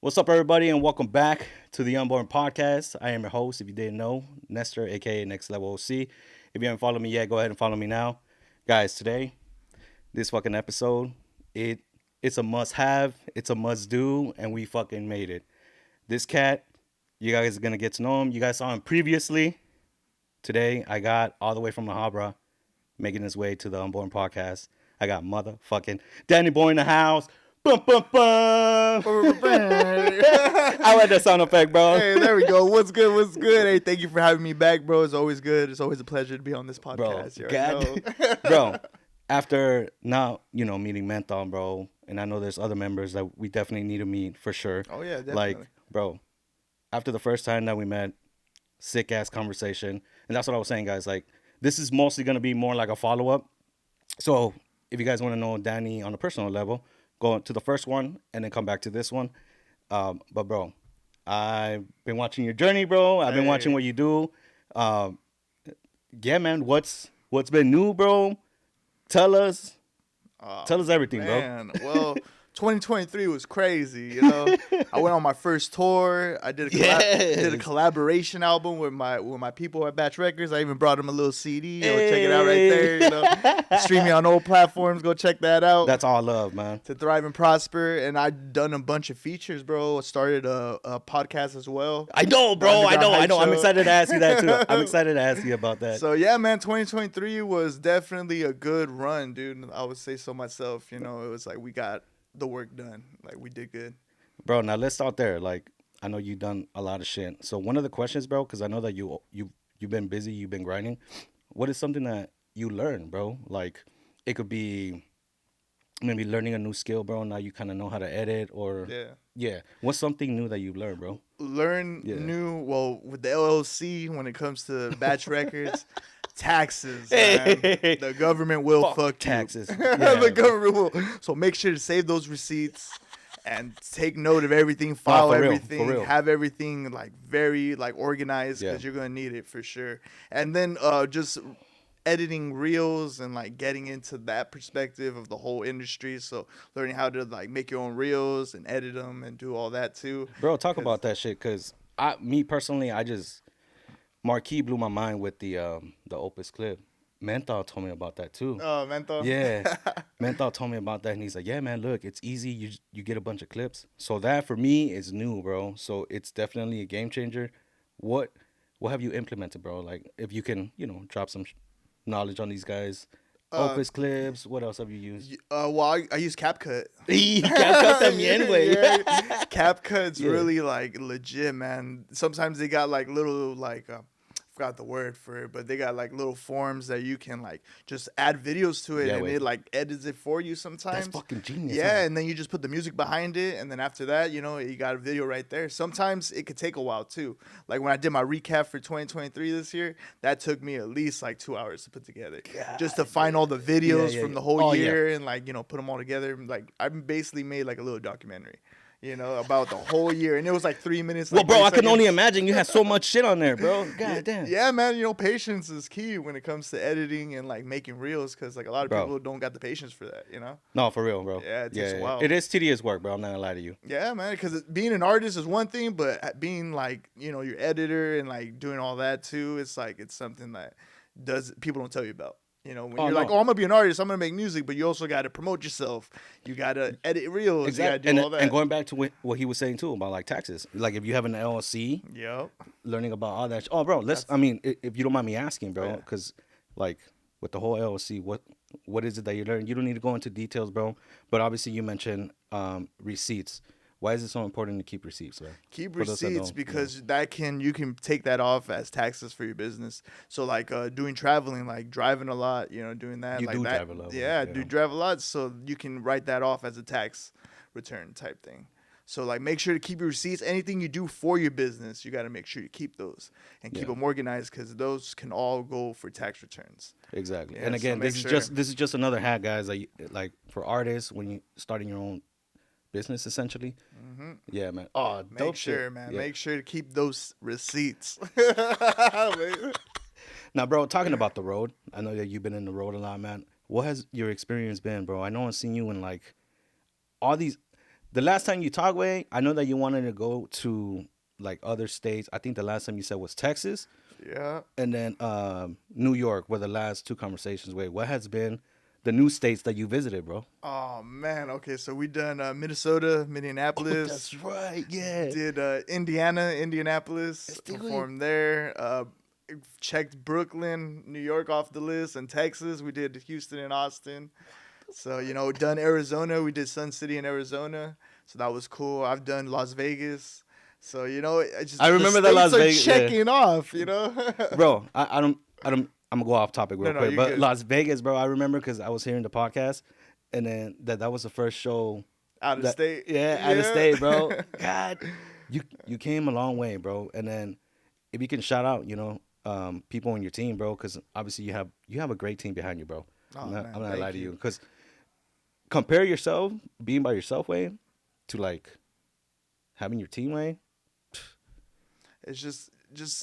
What's up, everybody, and welcome back to the Unborn Podcast. I am your host, if you didn't know, Nestor, aka Next Level OC. If you haven't followed me yet, go ahead and follow me now. Guys, today, this fucking episode, it's a must-have, it's a must-do, and we fucking made it. This cat, you guys are gonna get to know him. You guys saw him previously. Today, I got all the way from La Habra, making his way to the Unborn Podcast. I got motherfucking Danny Boy in the house. Bum, bum, bum. I like that sound effect, bro. Hey, there we go. What's good? What's good? Hey, thank you for having me back, bro. It's always good. It's always a pleasure to be on this podcast. Bro, after now, meeting Menthol, bro, and I know there's other members that we definitely need to meet for sure. Oh, yeah, definitely. Like, bro, after the first time that we met, sick ass conversation. And that's what I was saying, guys. Like, this is mostly going to be more like a follow up. So, if you guys want to know Danny on a personal level, go to the first one and then come back to this one. But bro, I've been watching your journey, bro. I've been watching what you do. Yeah, man. What's been new, bro? Tell us everything, man. bro. Well, 2023 was crazy. I went on my first tour. I did a collaboration album with my people at Batch Records. I even brought them a little CD. Check it out right there. Streaming on old platforms. Go check that out. That's all love, man. To thrive and prosper, and I've done a bunch of features, bro. I started a podcast as well. I know, bro. I know. I'm excited to ask you that too. I'm excited to ask you about that. So yeah, man, 2023 was definitely a good run, dude. I would say so myself. It was like we got the work done. Like, we did good. Bro, now let's start there. Like, I know you've done a lot of shit. So one of the questions, bro, because I know that you've been busy, you've been grinding. What is something that you learned, bro? Like, it could be maybe learning a new skill, bro. Now you kind of know how to edit, or yeah. What's something new that you learned, bro? New. Well, with the LLC, when it comes to Batch Records. Taxes, man. The government will fuck taxes. You. Yeah. The government will. So make sure to save those receipts and take note of everything. File everything. For real. Have everything very organized, because you're gonna need it for sure. And then just editing reels and getting into that perspective of the whole industry. So learning how to make your own reels and edit them and do all that too. Bro, talk about that shit, because me personally, Marquis blew my mind with the Opus clip. Menthol told me about that too. Oh, Menthol? Yeah. Menthol told me about that, and he's like, yeah, man, look, it's easy. You get a bunch of clips. So that, for me, is new, bro. So it's definitely a game changer. What have you implemented, bro? Like, if you can, drop some knowledge on these guys. Opus clips. What else have you used? Well, I use CapCut. CapCut también, güey. Yeah. CapCut's really legit, man. Sometimes they got little forgot the word for it, but they got little forms that you can just add videos to it, and it edits it for you sometimes. That's fucking genius. Yeah, man. and then you just put the music behind it, and then after that, you got a video right there. Sometimes it could take a while too. Like when I did my recap for 2023 this year, that took me at least 2 hours to put together, just to find all the videos from the whole year and put them all together. I basically made a little documentary. About the whole year. And it was 3 minutes. Well, bro, I can only imagine you had so much shit on there, bro. God damn. Yeah, man. Patience is key when it comes to editing and making reels, because a lot of people don't got the patience for that, No, for real, bro. Yeah, it takes a while. It is tedious work, bro. I'm not gonna lie to you. Yeah, man, because being an artist is one thing, but being your editor and doing all that too, it's it's something that people don't tell you about. When you're I'm gonna be an artist, I'm gonna make music, but you also got to promote yourself. You got to edit reels. Exactly. You gotta do all that. And going back to what he was saying too about taxes, if you have an LLC, learning about all that. Oh, bro, if you don't mind me asking, bro, because with the whole LLC, what is it that you learn? You don't need to go into details, bro. But obviously, you mentioned receipts. Why is it so important to keep receipts, man? Keep receipts because you can take that off as taxes for your business. So doing traveling, driving a lot, doing that. You do drive a lot. Yeah, I do drive a lot. So you can write that off as a tax return type thing. So make sure to keep your receipts. Anything you do for your business, you got to make sure you keep those and keep them organized, because those can all go for tax returns. Exactly. Yeah, and again, this is just another hack, guys. For artists, when you starting your own business, essentially. Mm-hmm. Yeah, man. Oh, make sure, man. Yeah. Make sure to keep those receipts. Now, bro, talking about the road, I know that you've been in the road a lot, man. What has your experience been, bro? I know I've seen you in all these. the last time you talked, way, I know that you wanted to go to like other states. I think the last time you said was Texas, Yeah. and then New York were the last two conversations. Wait, what has been the new states that you visited, bro? Oh man. Okay, so we done Minnesota, Oh, Minneapolis. that's right. Yeah. Did Indiana, Indianapolis, Este güey. performed there. Checked Brooklyn, New York off the list, and Texas. We did Houston and Austin. So done Arizona. We did Sun City in Arizona. So that was cool. I've done Las Vegas. So it's just I the remember that states Las are Vegas. Yeah. checking off. Bro, I don't. I'm gonna go off topic real No, quick, you but good. Las Vegas, bro. I remember because I was hearing the podcast, and then that was the first show. Out of That state. yeah, out of state, bro. God, you came a long way, bro. And then if you can shout out, people on your team, bro, because obviously you have a great team behind you, bro. Oh, I'm man, not gonna thank lie to you. you, because compare yourself being by yourself, way, to like having your team, way. It's just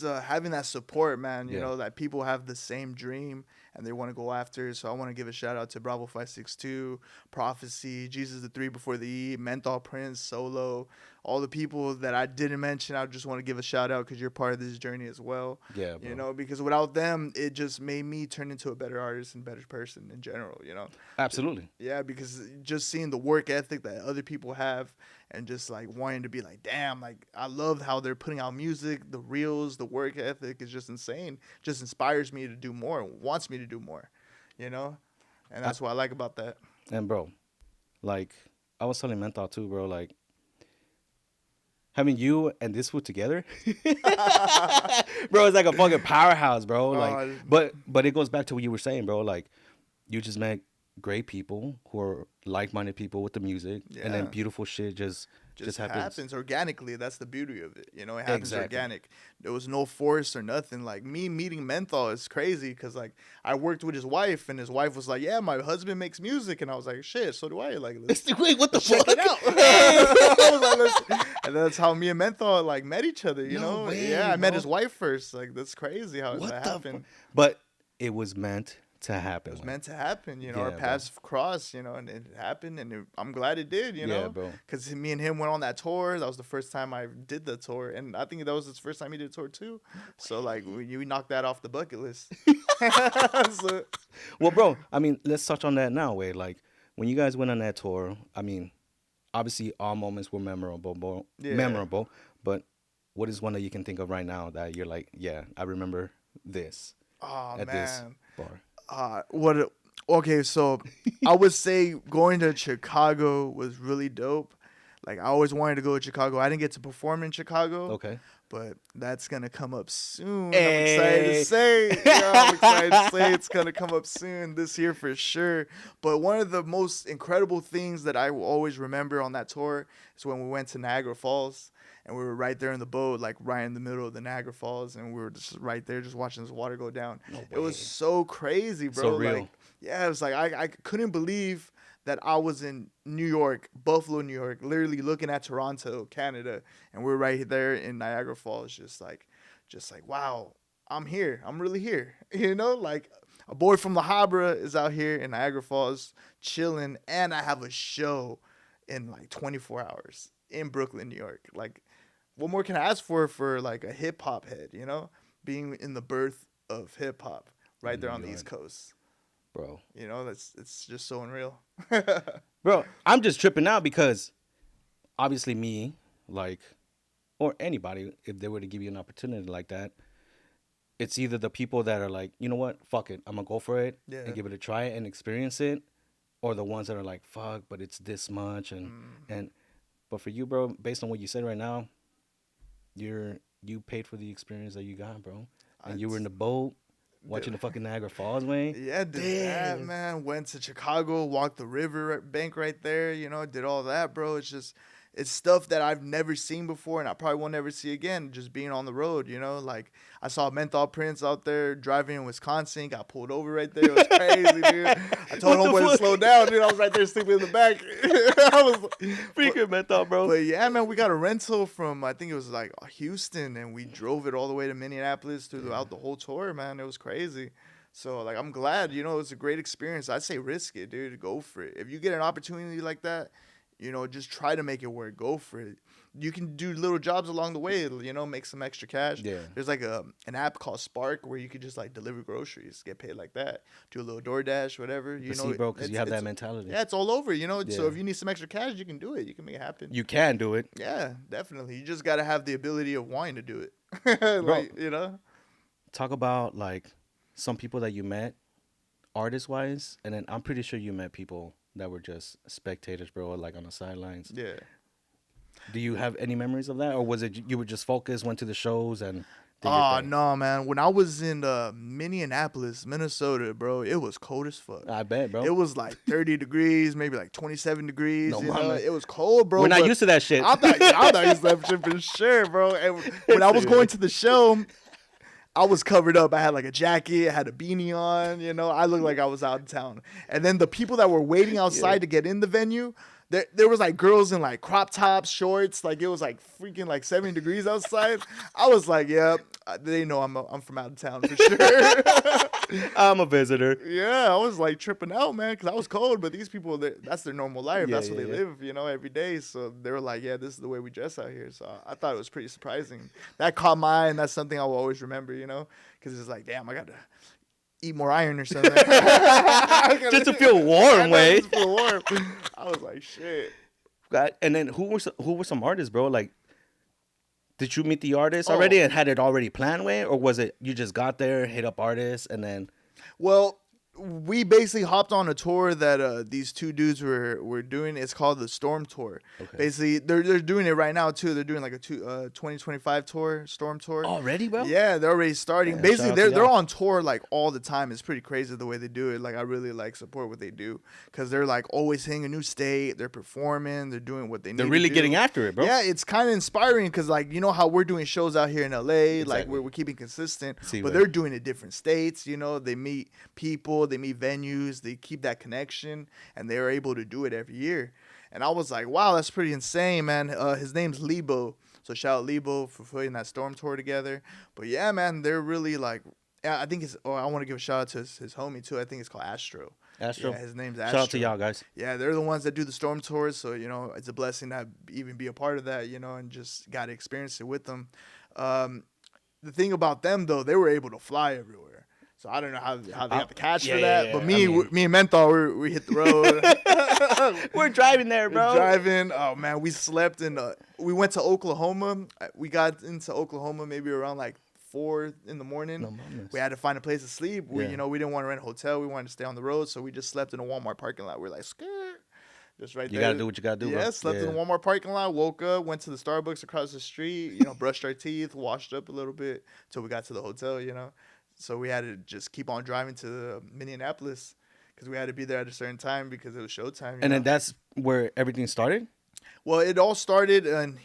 having that support, man. Yeah. That people have the same dream and they want to go after. So I want to give a shout out to Bravo 562, Prophecy, Jesus the Three Before the E, Menthol Prince, Solo, all the people that I didn't mention. I just want to give a shout out because you're part of this journey as well. Yeah, bro. Because without them, it just made me turn into a better artist and better person in general. Absolutely. Yeah, because just seeing the work ethic that other people have and just like wanting to be like, damn, like I love how they're putting out music, the reels, the work ethic is just insane. Just inspires me to do more, wants me to do more, And that's what I like about that. And bro, like I was telling Menthol too, bro, like having you and this food together, bro, it's like a fucking powerhouse, bro. Like, but it goes back to what you were saying, bro. Like, you just met great people who are like-minded people with the music, and then Yeah. beautiful shit just happens. Organically. That's the beauty of it. It happens Exactly. organic. There was no force or nothing. Like me meeting Menthol is crazy because like I worked with his wife and his wife was like, "Yeah, my husband makes music," and I was like, "Shit, so do I." Like, Wait, what the check fuck? it out. I was like, and that's how me and Menthol like met each other. No way, Yeah, I met bro. his wife first. Like that's crazy how What that the? happened. But it was meant to happen. It was meant to happen, Yeah, our bro. paths crossed, and it happened, and I'm glad it did, Yeah, bro. because me and him went on that tour. That was the first time I did the tour, and I think that was his first time he did a tour too. So like we knocked that off the bucket list. So, Well, bro, I mean, let's touch on that now. Where like when you guys went on that tour, I mean, obviously all moments were memorable, Yeah. memorable. But what is one that you can think of right now that you're like, yeah, I remember this oh at this man, bar? Okay, so I would say going to Chicago was really dope. Like I always wanted to go to Chicago. I didn't get to perform in Chicago. Okay. But that's gonna come up soon. Hey. I'm excited to say. Yeah, I'm excited to say it's gonna come up soon this year for sure. But one of the most incredible things that I will always remember on that tour is when we went to Niagara Falls and we were right there in the boat, like right in the middle of the Niagara Falls, and we were just right there, just watching this water go down. No It was way. so crazy, bro. So real. Like, yeah, it was like I couldn't believe that I was in New York, Buffalo, New York, literally looking at Toronto, Canada, and we're right there in Niagara Falls, just like, wow, I'm here. I'm really here. Like a boy from La Habra is out here in Niagara Falls chilling, and I have a show in like 24 hours in Brooklyn, New York. Like, what more can I ask for like a hip hop head, being in the birth of hip hop right there on the East Coast. Bro. It's just so unreal. Bro, I'm just tripping out because obviously me, like, or anybody, if they were to give you an opportunity like that, it's either the people that are like, you know what, fuck it, I'm gonna go for it Yeah. and give it a try and experience it, or the ones that are like, fuck, but it's this much and but for you, bro, based on what you said right now, you paid for the experience that you got, bro, and you were in the boat watching the fucking Niagara Falls, man. Yeah, did that, man. Went to Chicago, walked the river bank right there, did all that, bro. It's stuff that I've never seen before and I probably won't ever see again, just being on the road, Like, I saw Menthol Prince out there driving in Wisconsin, got pulled over right there. It was crazy, dude. I told homeboy to slow down, dude. I was right there sleeping in the back. I was Freaking Menthol, bro. But yeah, man, we got a rental from, I think it was like Houston, and we drove it all the way to Minneapolis throughout the whole tour, man. It was crazy. So, like, I'm glad, it was a great experience. I'd say risk it, dude. Go for it. If you get an opportunity like that, You know, just try to make it work. Go for it. You can do little jobs along the way, you know, make some extra cash. Yeah. There's like an app called Spark where you could just like deliver groceries, get paid like that. Do a little DoorDash, whatever. You But know, see, bro, because you have that it's- mentality. yeah, it's all over, you know. So Yeah. if you need some extra cash, you can do it. You can make it happen. You can do it. Yeah, definitely. You just got to have the ability of wanting to do it. Like, you know? Talk about like some people that you met artist wise, and then I'm pretty sure you met people that were just spectators, bro, like on the sidelines. Yeah. Do you have any memories of that, or was it you were just focused, went to the shows, and did your Oh, thing? no, man. When I was in Minneapolis, Minnesota, bro, it was cold as fuck. I bet, bro. It was like 30 degrees, maybe like 27 degrees. No you know? mama. It was cold, bro. We're not but used to that shit. I thought you used to that shit for sure, bro. And when I was going to the show, I was covered up. I had like a jacket, I had a beanie on, you know. I looked like I was out in town. And then the people that were waiting outside to get in the venue, there was like girls in like crop tops, shorts, like it was like freaking like 70 degrees outside. I was like, yeah, they know I'm from out of town for sure. I'm a visitor. Yeah, I was like tripping out, man, because I was cold. But these people, that's their normal life. Yeah, That's what yeah, they yeah. live, you know, every day. So they were like, yeah, this is the way we dress out here. So I thought it was pretty surprising. That caught my eye, and that's something I will always remember, you know, because it's like, damn, I got to eat more iron or something. Just to feel warm, way. Just feel warm. I was like, shit. And then who were some artists, bro? Like, did you meet the artists Oh. already and had it already planned way, or was it you just got there, hit up artists, and then Well, we basically hopped on a tour that these two dudes were doing. It's called the Storm Tour. Okay. Basically, they're doing it right now too. They're doing like a 2025 tour, Storm Tour. already, bro? Yeah, they're already starting. Yeah, Basically, shout out to they're y'all. on tour like all the time. It's pretty crazy the way they do it. Like I really like support what they do because they're like always hitting a new state. They're performing. They're doing what they need. They're really to do. getting after it, bro. Yeah, it's kind of inspiring because like you know how we're doing shows out here in LA, like Exactly. we're keeping consistent, See, but right. they're doing it different states. You know, they meet people, they meet venues, they keep that connection, and they're able to do it every year. And I was like, wow, that's pretty insane, man. His name's Lebo, so shout out Lebo for putting that Storm Tour together. But yeah, man, they're really like, I think it's. Oh, I want to give a shout out to his homie too. I think it's called Astro. Astro. Yeah, his name's Shout Astro. out to y'all guys. Yeah, they're the ones that do the Storm Tours, so you know it's a blessing to even be a part of that, you know, and just got to experience it with them. The thing about them though, they were able to fly everywhere, so I don't know how they got the cash yeah, for that. yeah, But I me, mean- me and Menthol, we hit the road. We're driving there, bro. Driving. Oh man, we slept in. We went to Oklahoma. We got into Oklahoma maybe around like 4 in the morning. No mames. We had to find a place to sleep. We, Yeah. you know, we didn't want to rent a hotel. We wanted to stay on the road, so we just slept in a Walmart parking lot. We're like, skirt. Just right You there. gotta do what you gotta do, bro. Yeah, slept in the Walmart parking lot, woke up, went to the Starbucks across the street, you know, brushed our teeth, washed up a little bit till we got to the hotel, you know. So we had to just keep on driving to Minneapolis because we had to be there at a certain time because it was showtime. You And know? then that's where everything started. Well, it all started in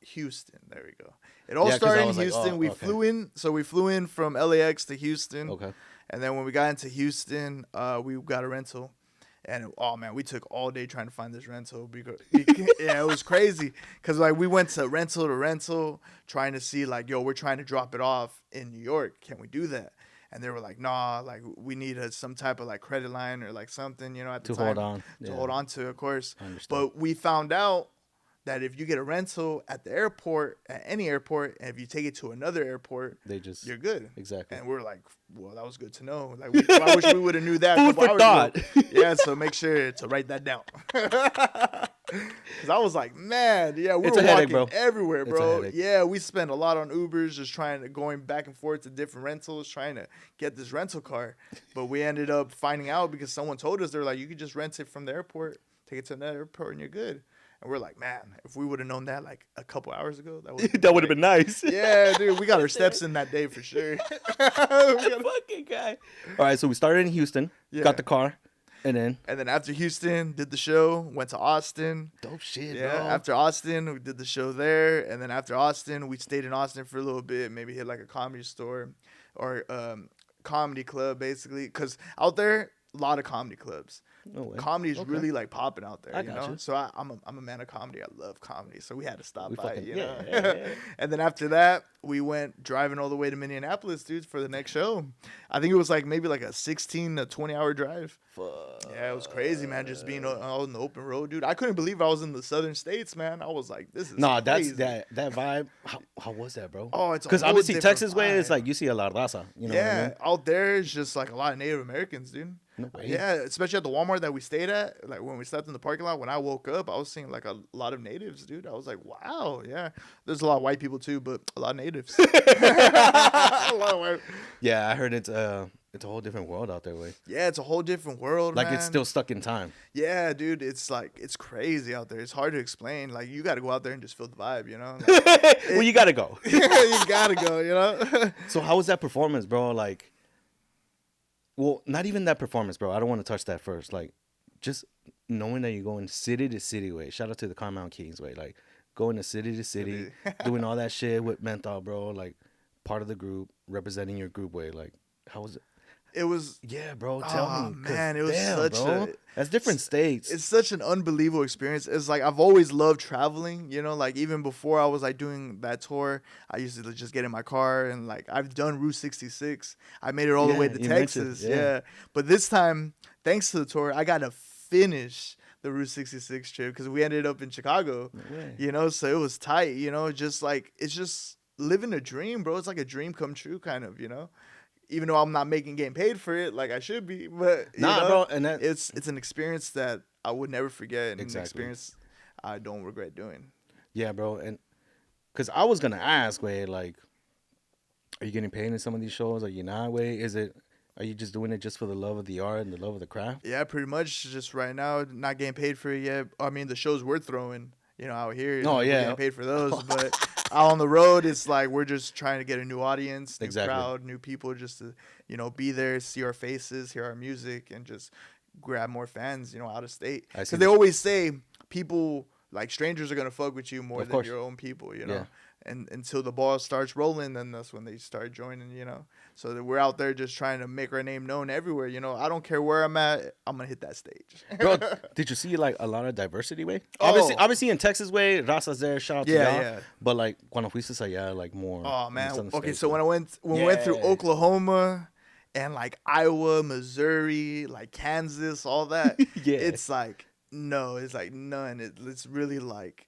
Houston. There we go. It all Yeah, 'cause I started in was like, Houston. oh, We okay. flew in. So we flew in from LAX to Houston. Okay. And then when we got into Houston, we got a rental. And oh man, we took all day trying to find this rental because yeah, it was crazy. Cause like we went to rental, trying to see like, yo, we're trying to drop it off in New York. Can we do that? And they were like, nah, like we need some type of like credit line or like something, you know, at the To time hold on. to Yeah. hold on to, of course. I understand. But we found out that if you get a rental at the airport, at any airport, and if you take it to another airport, They just you're good. exactly. And we're like, well, that was good to know. Like, I wish we would have knew that. a Food couple for hours ago. thought. Yeah, so make sure to write that down. Because I was like, man, yeah, we It's were a headache, walking bro. everywhere, It's a bro. headache. Yeah, we spent a lot on Ubers, just going back and forth to different rentals, trying to get this rental car. But we ended up finding out because someone told us, they're like, you could just rent it from the airport, take it to another airport, and you're good. And we're like, man, if we would have known that like a couple hours ago, that would That would have been nice. Yeah, dude, we got our steps in that day for sure. Fucking guy. All right, so we started in Houston. Yeah. Got the car, and then And then after Houston, did the show, went to Austin. dope shit, Yeah, bro. after Austin, we did the show there. And then after Austin, we stayed in Austin for a little bit, maybe hit like a comedy store or comedy club, basically. Because out there, a lot of comedy clubs. No way. Comedy is Okay. really like popping out there, I you got know. you. So I'm a man of comedy. I love comedy. So we had to stop We by, fucking you yeah, know. yeah, yeah. And then after that, we went driving all the way to Minneapolis, dude, for the next show. I think it was like maybe like a 16 to 20 hour drive. Fuck. Yeah, it was crazy, man. Just being out on the open road, dude. I couldn't believe I was in the southern states, man. I was like, this is Nah, crazy. that vibe. How was that, bro? Oh, it's a Because whole obviously different Texas way is vibe. like you see a la raza. You know what I mean? Out there is just like a lot of Native Americans, dude. No way. Yeah, especially at the Walmart that we stayed at. Like when we slept in the parking lot, when I woke up, I was seeing like a lot of natives, dude. I was like, wow, yeah. There's a lot of white people too, but a lot of natives. A lot of white. Yeah, I heard it's a whole different world out there, way. Yeah, it's a whole different world, Like man. it's still stuck in time. Yeah, dude, it's like it's crazy out there. It's hard to explain. Like you got to go out there and just feel the vibe, you know. Like, Well, you gotta go. you gotta go, you know. So how was that performance, bro? Like, well, not even that performance, bro. I don't want to touch that first. Like, just knowing that you're going city to city, way. Shout out to the Carmount Kings, way. Like, going to city, doing all that shit with Menthol, bro. Like, part of the group, representing your group, way. Like, how was it? It was. Yeah, bro. Tell me, 'cause man, it was damn, such bro. That's different states. It's such an unbelievable experience. It's like I've always loved traveling, you know, like even before I was like doing that tour, I used to just get in my car and like I've done Route 66. I made it all the way to you Texas. mentioned, Yeah. But this time, thanks to the tour, I got to finish the Route 66 trip because we ended up in Chicago, No way. you know, so it was tight, you know, just like it's just living a dream, bro. It's like a dream come true kind of, you know. Even though I'm not getting paid for it like I should be, but you know, bro, and that it's an experience that I would never forget, and Exactly. an experience I don't regret doing. yeah, bro, and because I was gonna ask, way, like, are you getting paid in some of these shows? Are you not? Way, are you just doing it just for the love of the art and the love of the craft? Yeah, pretty much. Just right now, not getting paid for it yet. I mean, the shows we're throwing, you know, out here. Oh, we're yeah. getting paid for those, but out on the road, it's like we're just trying to get a new audience, new Exactly. crowd, new people, just to be there, see our faces, hear our music, and just grab more fans, out of state. I see Because they always say people like strangers are gonna fuck with you more Of than course. your own people, you know. Yeah. And until the ball starts rolling, then that's when they start joining, So that we're out there just trying to make our name known everywhere, I don't care where I'm at, I'm gonna hit that stage. Bro, did you see like a lot of diversity, way? Oh. Obviously in Texas, way, Raza's there, shout out to Yeah, y'all. yeah. But like cuando fuiste allá, like more. Oh in the man. southern Okay, states, so way. when we went through Yeah. Oklahoma and like Iowa, Missouri, like Kansas, all that, Yeah. it's like it's like none. It's really like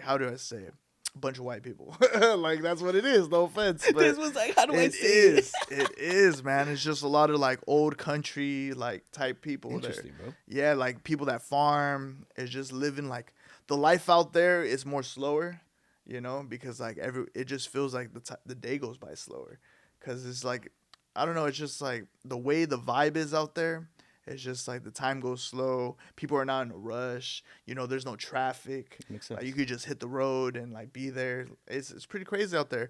how do I say it? A bunch of white people. Like that's what it is. No offense. But This was like, how do I it say is. It is, man. It's just a lot of like old country like type people there. Interesting, bro. Yeah, like people that farm is just living like the life out there is more slower, because like it just feels like the day goes by slower, because it's like I don't know, it's just like the way the vibe is out there. It's just like the time goes slow. People are not in a rush. There's no traffic. Makes sense. Like, you could just hit the road and like be there. It's pretty crazy out there.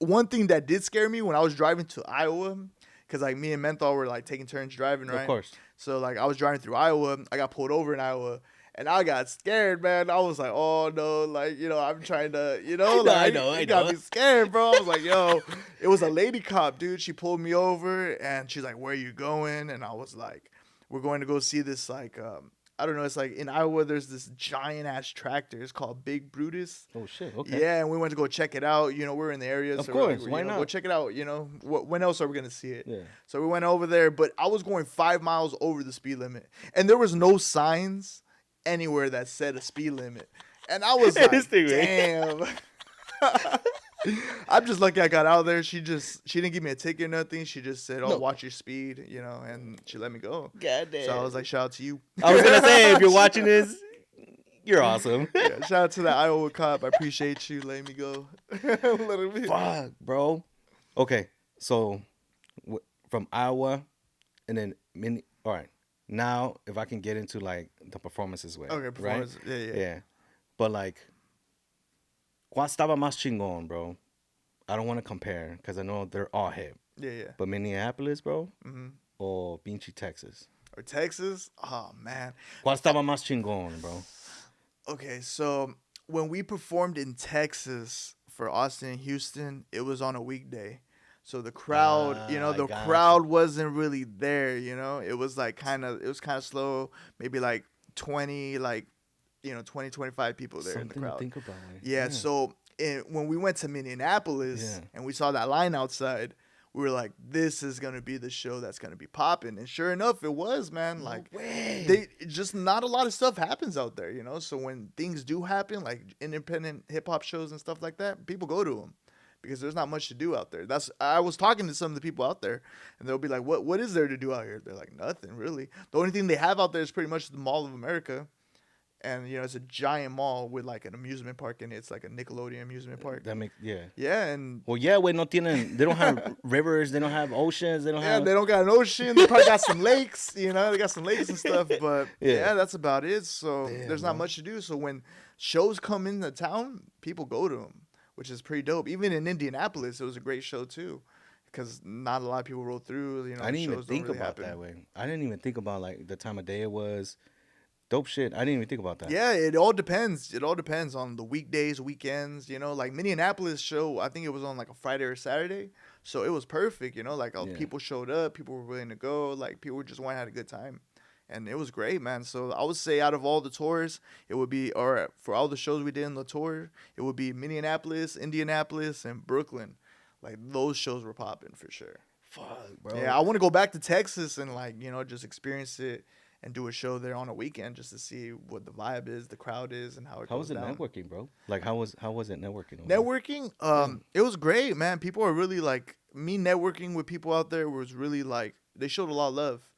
One thing that did scare me when I was driving to Iowa, because like me and Menthol were like taking turns driving, right? Of course. So like I was driving through Iowa. I got pulled over in Iowa. And I got scared, man. I was like, oh, no. Like, I'm trying to, I know. You got me scared, bro. I was like, yo. It was a lady cop, dude. She pulled me over, and she's like, where are you going? And I was like, we're going to go see this, like, I don't know. It's like in Iowa, there's this giant-ass tractor. It's called Big Brutus. Oh, shit. Okay. Yeah, and we went to go check it out. We're in the area. Of so course. we're like, Why not? Go check it out. When else are we going to see it? Yeah. So we went over there, but I was going 5 miles over the speed limit. And there was no signs anywhere that said a speed limit, and I was like, damn. I'm just lucky I got out there. She didn't give me a ticket or nothing. She just said, oh, watch your speed, and she let me go. God damn. So I was like, shout out to you. I was gonna say, if you're watching this, you're awesome. Yeah, shout out to that Iowa cop. I appreciate you letting me go. Literally. Fuck, bro. Okay, so from Iowa, and then all right. Now, if I can get into like the performances way, Okay, performance. right? Yeah. But like, ¿cuál estaba más chingón, bro? I don't want to compare because I know they're all hip. Yeah. But Minneapolis, bro, Mm-hmm. or pinche Texas. Or Texas. Oh man. ¿Cuál estaba más chingón, bro? Okay, so when we performed in Texas for Austin and Houston, it was on a weekday. So the crowd, I the got you. crowd wasn't really there. It was like it was kind of slow. Maybe like 20, 20, 25 people there in the Something to crowd. think about. Yeah. Yeah. So when we went to Minneapolis Yeah. and we saw that line outside, we were like, this is gonna be the show that's gonna be popping. And sure enough, it was, man. No Like way. they just not a lot of stuff happens out there. So when things do happen, like independent hip hop shows and stuff like that, people go to them because there's not much to do out there. I was talking to some of the people out there, and they'll be like, "What is there to do out here?" They're like, "Nothing really. The only thing they have out there is pretty much the Mall of America." And it's a giant mall with like an amusement park in it. It's like a Nickelodeon amusement park. That make yeah. Yeah, and Well, yeah, wait, no tienen. They don't have rivers. They don't have oceans. They don't yeah, have. they don't got an ocean. They probably got some lakes. They got some lakes and stuff. But Yeah. yeah, that's about it. So Damn, there's not bro. much to do. So when shows come into town, people go to them, which is pretty dope. Even in Indianapolis, it was a great show too, because not a lot of people roll through. I didn't even shows don't think really about happen. that way. I didn't even think about like the time of day it was. Dope shit. I didn't even think about that. Yeah, it all depends. It all depends on the weekdays, weekends. Like Minneapolis show, I think it was on like a Friday or Saturday, so it was perfect. Like Yeah. people showed up, people were willing to go, like people just went and had a good time, and it was great, man. So I would say out of all the tours, it would be, or for all the shows we did in the tour, it would be Minneapolis, Indianapolis, and Brooklyn. Like those shows were popping for sure. Fuck, bro. Yeah, I want to go back to Texas and just experience it and do a show there on a weekend just to see what the vibe is, the crowd is, and how it How goes was it down. networking, bro? Like how was it networking? Over there? Networking, it was great, man. People are really like me networking with people out there was really like they showed a lot of love.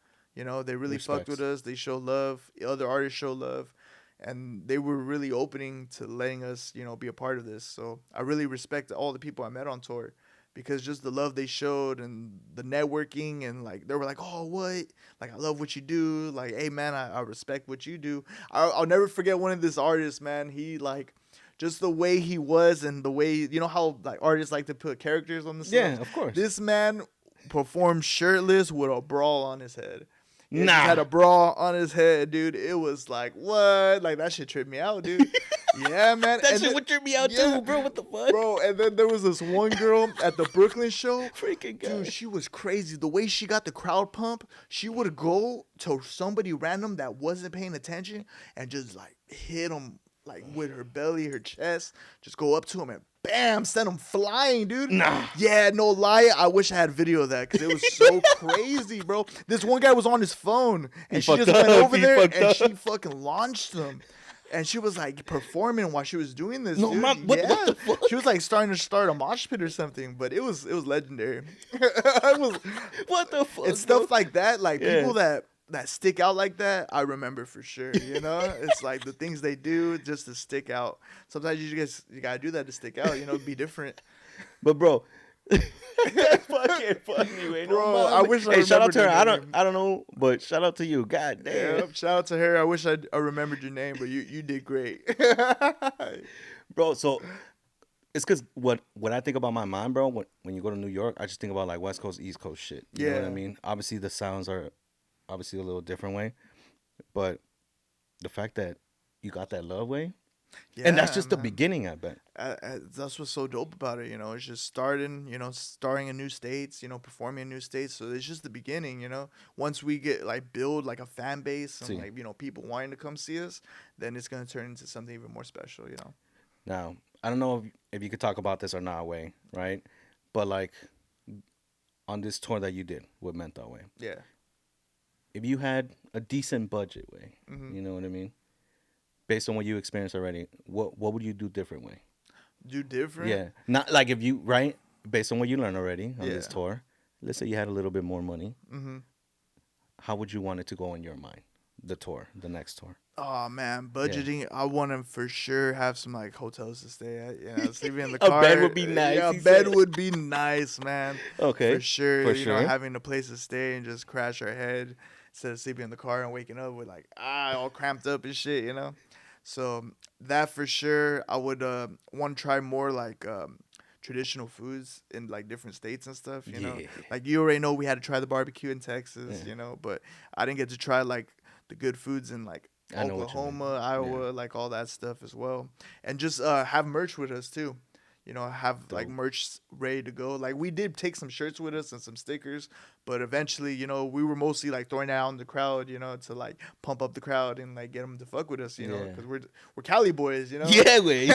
They really fucked with us. They showed love. Other artists showed love, and they were really opening to letting us, be a part of this. So I really respect all the people I met on tour. Because just the love they showed and the networking and like they were like, oh, what? Like I love what you do. Like, hey man, I respect what you do. I'll never forget one of this artists, man. He like just the way he was and the way how like artists like to put characters on the songs. Yeah, of course. This man performed shirtless with a bra on his head. He Nah. just had a bra on his head, dude. It was like what? Like that shit tripped me out, dude. Yeah, man. That And shit would trip me out yeah. too, bro. What the fuck? Bro, and then there was this one girl at the Brooklyn show. Freaking guy. Dude, she was crazy. The way she got the crowd pump, she would go to somebody random that wasn't paying attention and just like hit them like with her belly, her chest. Just go up to him and bam, send them flying, dude. Nah. Yeah, no lie. I wish I had video of that because it was so crazy, bro. This one guy was on his phone and she fucked just went up. over He there fucked and up. she fucking launched them. And she was like performing while she was doing this. No, dude. mom, what the fuck? She was like starting to start a mosh pit or something, but it was legendary. It was, What the fuck? it's bro? stuff like that, like Yeah. people that stick out like that. I remember for sure. It's like the things they do just to stick out. Sometimes you gotta do that to stick out. Be different. But bro, that's fucking funny, man. Bro, I wish I Hey, shout out remembered to her. her I name. don't know, but shout out to you. God damn. Yeah, shout out to her. I wish I remembered your name, but you did great. Bro, so it's because what I think about my mind, bro, when you go to New York, I just think about like West Coast, East Coast shit. You know what I Yeah. mean? Obviously, the sounds are obviously a little different way, but the fact that you got that love way, and that's Yeah, just the man. beginning, I bet. That's what's so dope about it. It's just starting, starring in new states, performing in new states. So it's just the beginning. Once we get like build like a fan base and See. like people wanting to come see us, then it's gonna turn into something even more special. Now, I don't know if you could talk about this or not, way, right? But like on this tour that you did with Menthol Way, Yeah. if you had a decent budget, way, Mhm. you know what I mean? Based on what you experienced already, what would you do different, way? Do different. Yeah, not like if you right based on what you learned already on this Yeah. tour. Let's say you had a little bit more money. Mhm. How would you want it to go in your mind? The tour, the next tour. Oh man, budgeting. I want to for sure have some like hotels to stay at. Sleeping in the A car. bed would be nice, Yeah, a he bed said. would be nice, man. Okay, For sure. for sure. Having a place to stay and just crash our head instead of sleeping in the car and waking up with like all cramped up and shit. So that for sure. I would want to try more like traditional foods in like different states and stuff. Yeah. Like you already know we had to try the barbecue in Texas. Yeah. But I didn't get to try like the good foods in like I know what you mean. Oklahoma, Iowa, Yeah. like all that stuff as well, and just have merch with us too. have like Dope. merch ready to go. Like we did take some shirts with us and some stickers, but eventually, we were mostly like throwing it out in the crowd, to like pump up the crowd and like get them to fuck with us, Yeah. because we're Cali boys, Yeah, way.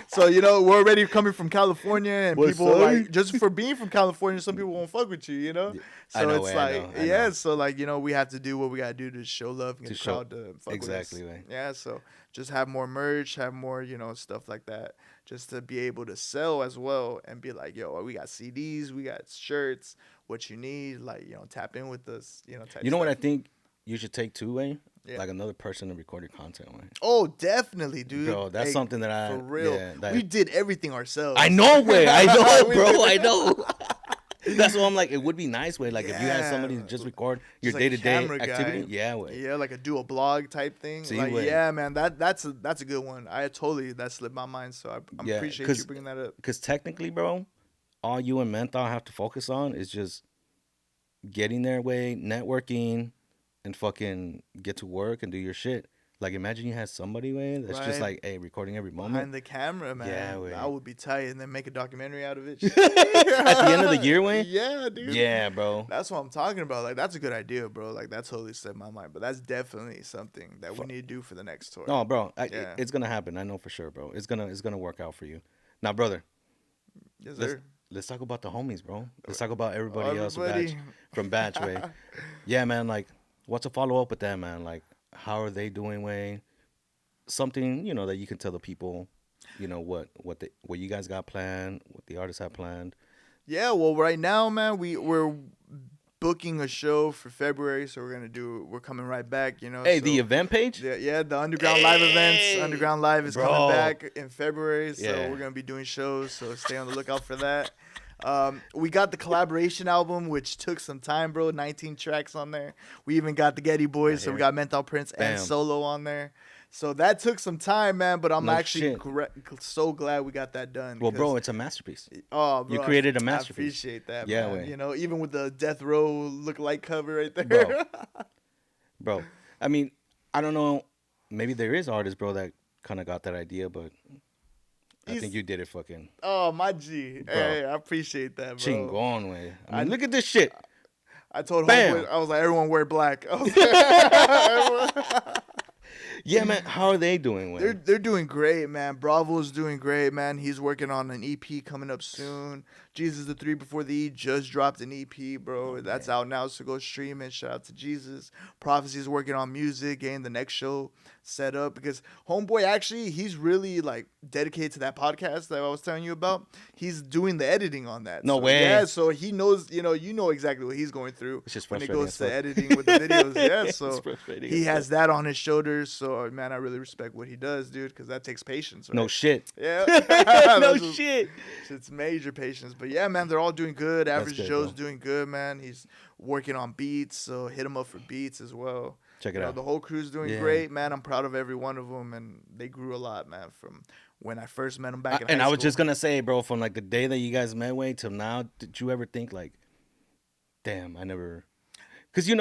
So we're already coming from California, and What's people up? like just for being from California, some people won't fuck with you. I So know, it's way, like I know. so like we have to do what we gotta do to show love and get To the show- crowd to fuck exactly, with us. way. Yeah, so just have more merch, have more stuff like that, just to be able to sell as well and be like, yo, we got CDs, we got shirts, what you need, like tap in with us, type You know what I stuff. think you should take too, way? Yeah. Like another person to record your content, way. Oh, definitely, dude. Bro, that's Hey, something that I for real. yeah, that, We did everything ourselves. I know, way. I know, We bro. did- I know. That's what I'm like. It would be nice, way. Like if you had somebody to Yeah. just record your Just like day to day camera guy. activity. Yeah, way. Yeah, like do a blog type thing. See, like, wait. yeah, man, that's a good one. That slipped my mind, so I Yeah, appreciate 'cause- you bringing that up. Because technically, bro, all you and Menthol have to focus on is just getting their way, networking, and fucking get to work and do your shit. Like imagine you had somebody, way, that's just Right. like, hey, recording every Behind moment. the camera, man. Yeah, wait. That would be tight, and then make a documentary out of it. At the end of the year, way. Yeah, dude. Yeah, bro. That's what I'm talking about. Like, that's a good idea, bro. Like, that totally slipped my mind. But that's definitely something that we need to do for the next tour. No, bro, Yeah. it's gonna happen. I know for sure, bro. It's gonna work out for you. Now, brother, Yes, let's sir. let's talk about the homies, bro. Let's talk about everybody else Everybody. from batch way. Yeah, man. Like, what's a follow up with that, man? Like, how are they doing, way? Something that you can tell the people, what you guys got planned, what the artists have planned. Yeah, well, right now, man, we're booking a show for February, so we're coming right back, Hey, so- the event page. Yeah, the Underground Live events. Hey, Underground Live is bro. coming back in February, so Yeah. we're gonna be doing shows. So stay on the lookout for that. We got the collaboration album, which took some time, bro. 19 tracks on there. We even got the Getty Boys, Right so we here. got Menthol Prince Bam. and Solo on there. So that took some time, man. But I'm No actually shit. so glad we got that done. Well, bro, because- it's a masterpiece. Oh, bro, You created a I masterpiece. appreciate that, Yeah, man. way. Even with the Death Row look-alike cover right there. Bro. Bro, I mean, I don't know. Maybe there is artists, bro, that kind of got that idea, but I He's- think you did it fucking Oh, my G. Bro. Hey, I appreciate that, bro. chingon, way. I mean, look at this shit. I told Bam. Homeboy, I was like, everyone wear black. I was like, Yeah, man. How are they doing, way? they're doing great, man. Bravo's doing great, man. He's working on an EP coming up soon. Jesus the 3 Before the E just dropped an EP, bro. That's out now, so go stream it. Shout out to Jesus. Prophecy's working on music, getting the next show set up, because Homeboy actually, he's really like dedicated to that podcast that I was telling you about. He's doing the editing on that. No So, way. Yeah, so he knows, you know exactly what he's going through It's just when it frustrating goes as to fuck. editing with the videos. Yeah, It's so frustrating he as has that on his shoulders. So, man, I really respect what he does, dude, because that takes patience. Right? No shit. Yeah. No That's just- shit. It's major patience. But yeah, man, they're all doing good. Average good, Joe's bro. doing good, man. He's working on beats, so hit him up for beats as well. Check it out. The whole crew's doing Yeah. great, man. I'm proud of every one of them, and they grew a lot, man, from when I first met them back in high And school. I was just gonna say, bro, from like the day that you guys met, way till now, did you ever think like, damn, I never, because you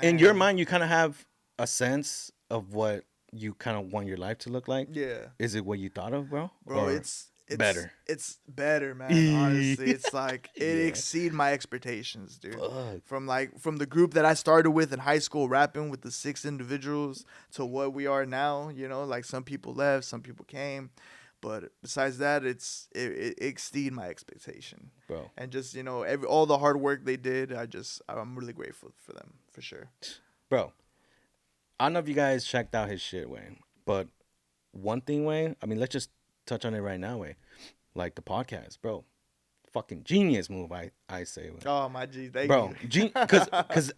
in your Man. mind you kind of have a sense of what you kind of want your life to look like. Yeah. Is it what you thought of, bro? Bro, Or it's better. It's better, man. Honestly, it's like it Yeah. exceed my expectations, dude. Fuck. From the group that I started with in high school, rapping with the 6 individuals, to what we are now. Like some people left, some people came, but besides that, it exceed my expectation. Bro. And just all the hard work they did, I'm really grateful for them, for sure. Bro, I don't know if you guys checked out his shit, way, but one thing, way, I mean, let's just touch on it right now, way. Like the podcast, bro. Fucking genius move, I say, way. Oh my G, thank Bro, you. because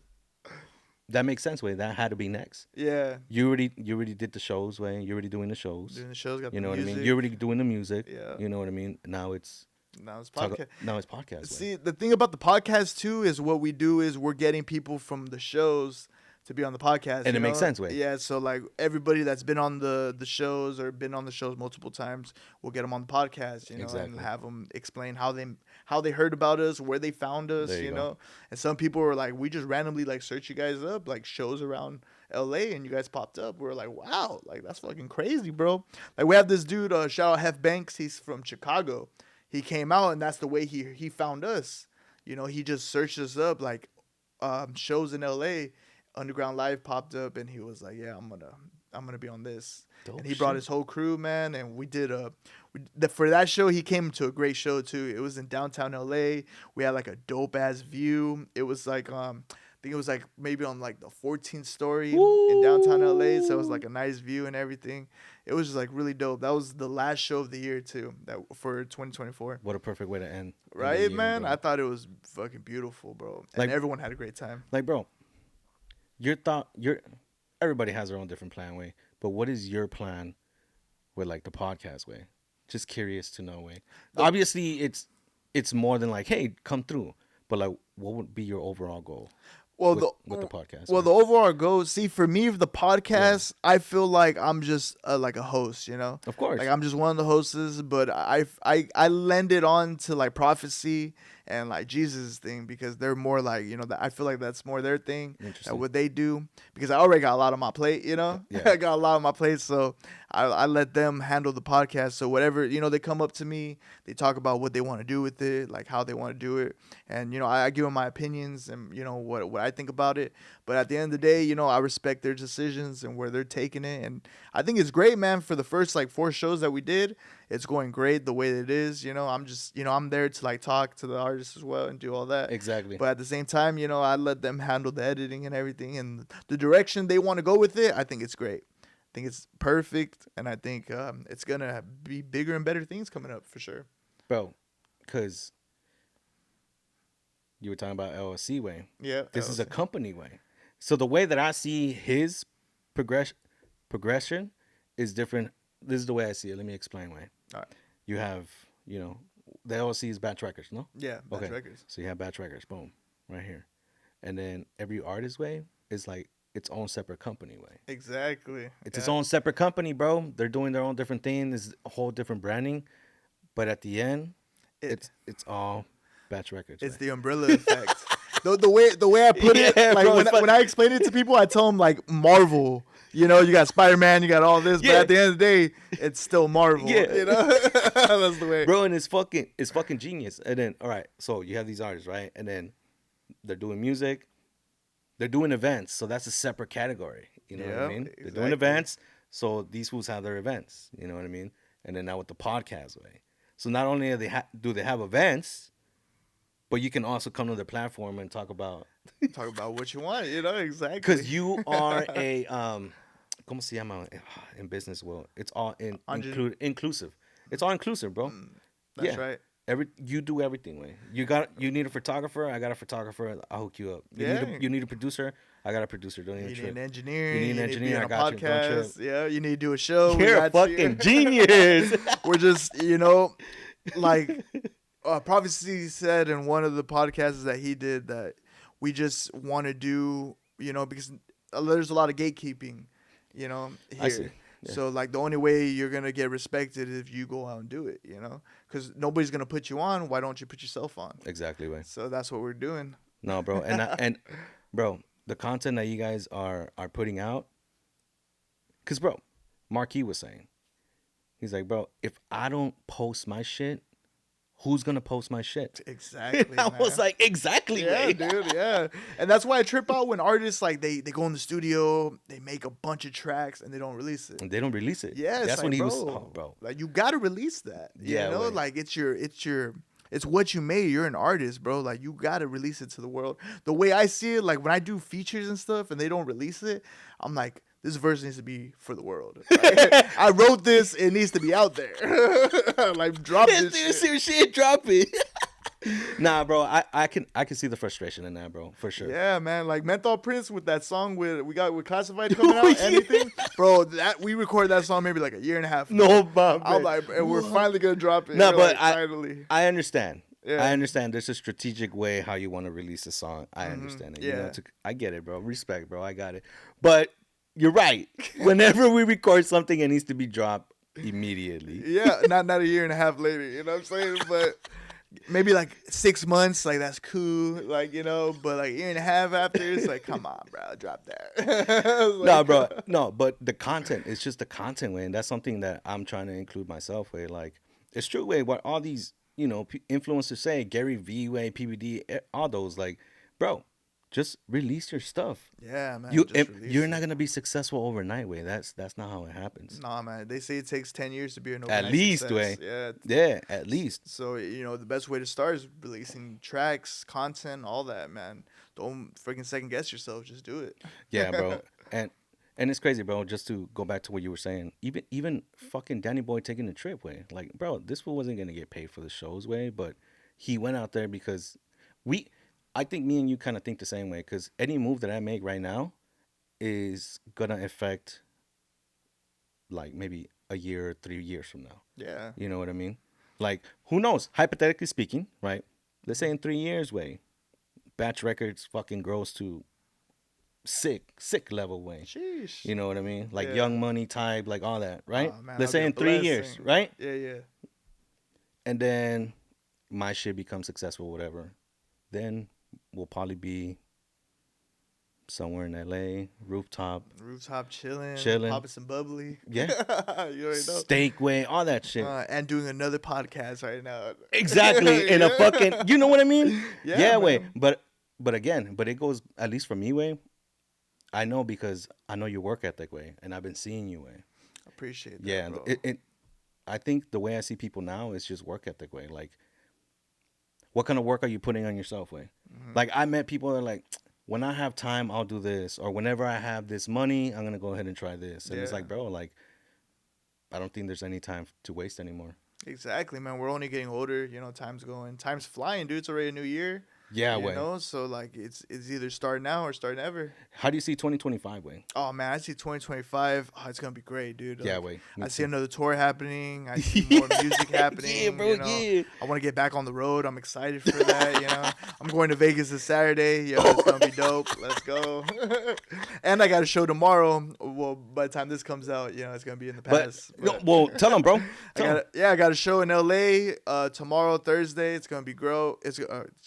that makes sense, way. That had to be next. Yeah, You already did the shows, way. You're already doing the shows. doing the shows, got You the know what I music. mean? You're already doing the music. Yeah. You know what I mean? Now it's Now it's podcast. now it's podcast. way. See, the thing about the podcast too is what we do is we're getting people from the shows to be on the podcast. And you it makes know? sense, way. Yeah, so like everybody that's been on the shows or been on the shows multiple times, we'll get them on the podcast, and Exactly. have them explain how they heard about us, where they found us, There you go. And some people were like, we just randomly like search you guys up, like shows around LA and you guys popped up. We were like, wow, like that's fucking crazy, bro. Like we have this dude, shout out Hef Banks. He's from Chicago. He came out and that's the way he found us. You know, he just searched us up like shows in LA. Underground Live popped up and he was like, yeah, I'm gonna be on this. Dope and he brought shit. his whole crew, man, and we did for that show. He came to a great show too. It was in downtown LA. We had like a dope ass view. It was like I think it was like maybe on like the 14th story in downtown LA. So it was like a nice view and everything. It was just like really dope. That was the last show of the year too. That for 2024. What a perfect way to end. Right, year, man. bro. I thought it was fucking beautiful, bro. And Like- everyone had a great time. Like, bro, everybody has their own different plan, way. But what is your plan with like the podcast, way? Just curious to know, way. Obviously, it's more than like, hey, come through. But like, what would be your overall goal? Well, with the podcast. Well, way? the overall goal. See, for me, the podcast, I feel like I'm just like a host. You know, Of course. like I'm just one of the hosts. But I lend it on to like prophecy and like Jesus' thing because they're more like, you know, that I feel like that's more their thing. Interesting. What they do because I already got a lot on my plate. You know, Yeah. I got a lot on my plate, so I let them handle the podcast. So whatever, you know, they come up to me, they talk about what they want to do with it, like how they want to do it, and you know, I give them my opinions and you know what I think about it. But at the end of the day, you know, I respect their decisions and where they're taking it, and I think it's great, man. For the first like 4 shows that we did, it's going great the way that it is. You know, I'm just, you know, I'm there to like talk to the artists as well and do all that. Exactly. But at the same time, you know, I let them handle the editing and everything and the direction they want to go with it. I think it's great. I think it's perfect, and I think it's gonna be bigger and better things coming up for sure. Bro, because you were talking about LLC, way. Yeah, This is a company, way. So the way that I see his progression is different. This is the way I see it. Let me explain, way. All right. You have, you know, the LLC is Batch Records, no? Yeah, Batch Records. So you have Batch Records, boom, right here. And then every artist, way, is like its own separate company, way. Exactly. It's its own separate company, bro. They're doing their own different thing. It's a whole different branding. But at the end, it's all Batch Records. It's way. the umbrella effect. The way I put it, Yeah, like bro, when I explain it to people, I tell them like Marvel. You know, you got Spider-Man, you got all this, but Yeah. at the end of the day, it's still Marvel. Yeah. You know, that's the way. Bro, and it's fucking genius. And then, all right, so you have these artists, right? And then they're doing music, they're doing events, so that's a separate category. You know what I Yeah, mean? They're doing exactly. events, so these fools have their events. You know what I mean? And then now with the podcast, way. So not only are do they have events, but you can also come to their platform and talk about Talk about what you want. You know, exactly. because you are a ¿cómo se llama in business world? It's all inclusive. It's all inclusive, bro. That's right. You do everything, way. You need a photographer. I got a photographer. I'll hook you up. You need a producer. I got a producer. Don't even You need trip. an engineer. You need an engineer, To be I on a got you. Don't podcast. Yeah, you need to do a show. We You're a got you. fucking genius. We're just, you know, like Prophecy said in one of the podcasts that he did that we just want to do, you know, because there's a lot of gatekeeping, you know, here. I see. Yeah. So like the only way you're gonna get respected is if you go out and do it, you know, because nobody's gonna put you on. Why don't you put yourself on? Exactly, way. So that's what we're doing. No, bro, and bro, the content that you guys are putting out, cause bro, Marquis was saying, he's like, bro, if I don't post my shit, who's gonna post my shit? Exactly. I man. was like, exactly, Yeah, way. dude, yeah. And that's why I trip out when artists like they go in the studio, they make a bunch of tracks and they don't release it. And they don't release it. Yeah, it's that's like, when he bro, was, oh, bro. like you gotta release that. Yeah, you know, wait. like it's what you made. You're an artist, bro. Like you gotta release it to the world. The way I see it, like when I do features and stuff and they don't release it, I'm like, this verse needs to be for the world. Right? I wrote this; it needs to be out there. Like drop this shit. Shit, drop it. Nah, bro, I can see the frustration in that, bro, for sure. Yeah, man. Like Menthol Prince with that song with Classified coming out, anything, bro. That we recorded that song maybe like a year and a half ago. No, Bob. I'm like, and we're finally gonna drop it. No, We're but like, finally. I understand. Yeah. I understand. There's a strategic way how you want to release a song. I understand it. You know, Yeah. I get it, bro. Respect, bro. I got it. But you're right. Whenever we record something, it needs to be dropped immediately. Yeah, not a year and a half later. You know what I'm saying? But maybe like 6 months, like that's cool, like but like a year and a half after, it's like, come on, bro, drop that. No, Like, bro. No, but the content, it's just the content way. And that's something that I'm trying to include myself with. Like, it's true way what all these, influencers say, Gary V way, PBD, all those, like, bro, just release your stuff. yeah, man, You're just release not it. gonna be successful overnight way. That's not how it happens. Nah, man, they say it takes 10 years to be an At overnight least success. way. Yeah. Yeah, at least. So the best way to start is releasing tracks, content, all that, man. Don't freaking second guess yourself. Just do it. Yeah, bro. And it's crazy, bro. Just to go back to what you were saying, even fucking Danny Boy taking the trip way, like, bro, this fool wasn't gonna get paid for the shows way, but he went out there because I think me and you kind of think the same way. Because any move that I make right now is gonna affect like maybe a year or 3 years from now. Yeah. You know what I mean? Like, who knows? Hypothetically speaking, right? Let's say in 3 years way, Batch Records fucking grows to sick level way. Sheesh. You know what I mean? Like Yeah. Young Money type, like all that, right? Oh, man, Let's that'd say be a in 3 years, blessing. right? Yeah, yeah. And then my shit becomes successful, whatever. Then we'll probably be somewhere in LA, rooftop, Rooftop chilling, Chilling. popping some bubbly. yeah, You already know. steak way, all that shit. And doing another podcast right now. Exactly. In a Yeah. fucking, you know what I mean? Yeah, way. man. But again, it goes, at least for me way, I know because I know your work ethic way, and I've been seeing you way. Appreciate that, Yeah, bro. I think the way I see people now is just work ethic way. Like, what kind of work are you putting on yourself way? Mhm. Like, I met people that are like, when I have time, I'll do this, or whenever I have this money, I'm gonna go ahead and try this. And it's Yeah. like, bro, like, I don't think there's any time to waste anymore. Exactly, man. We're only getting older. Time's flying, dude. It's already a new year. Yeah, You way. know, so like it's either start now or start never. How do you see 2025 way? Oh man, I see 2025. Oh, it's gonna be great, dude. Yeah, Like, way. I see another tour happening. I see more music happening. Yeah, bro. Yeah. I want to get back on the road. I'm excited for that. I'm going to Vegas this Saturday. It's gonna be dope. Let's go. And I got a show tomorrow. Well, by the time this comes out, it's gonna be in the But past. no, well, tell them, bro. I got a show in LA tomorrow, Thursday. It's gonna be It's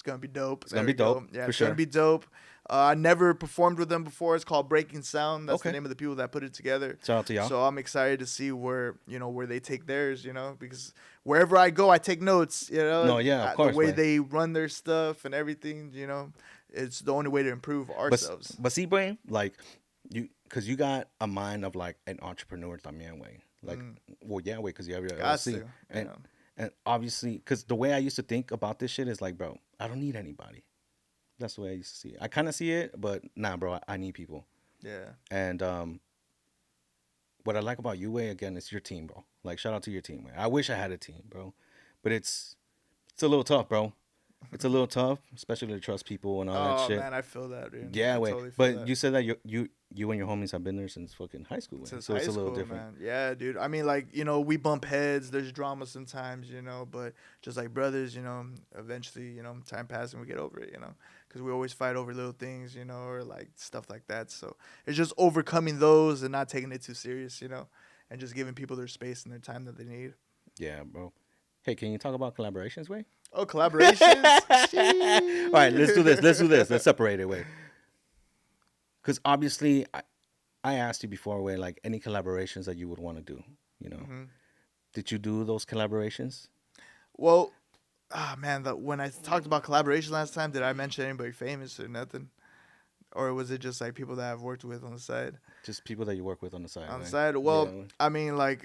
gonna be dope. It's gonna be dope. Yeah, for it's sure. gonna be dope. I never performed with them before. It's called Breaking Sound. That's Okay. the name of the people that put it together. Shout out to y'all. So I'm excited to see where they take theirs. Because wherever I go, I take notes. No, yeah, of course, The way man. they run their stuff and everything. It's the only way to improve ourselves. But see, brain, like because you got a mind of like an entrepreneur también way. Like, well, yeah, way, because you have your Got LLC. to, And obviously, because the way I used to think about this shit is like, bro, I don't need anybody. That's the way I used to see it. I kind of see it, but nah, bro, I need people. Yeah. And what I like about you, way, again, is your team, bro. Like, shout out to your team, way. I wish I had a team, bro. But it's a little tough, bro. It's a little tough, especially to trust people and all that Oh shit. man, I feel that, dude. Yeah, I way. totally feel But that. you said that you and your homies have been there since fucking high school, way. Since So high it's a little school, different. man. Yeah, dude. I mean, like, we bump heads. There's drama sometimes, but just like brothers, eventually, time passes and we get over it, because we always fight over little things, or like stuff like that. So it's just overcoming those and not taking it too serious, and just giving people their space and their time that they need. Yeah, bro. Hey, can you talk about collaborations, way? Oh, collaborations? All right, let's do this. Let's separate it, way. Because obviously, I asked you before, way, like any collaborations that you would want to do. Mhm. Did you do those collaborations? Well, man, when I talked about collaboration last time, did I mention anybody famous or nothing? Or was it just like people that I've worked with on the side? Just people that you work with on the side. On the way. side? Well, Yeah. I mean, like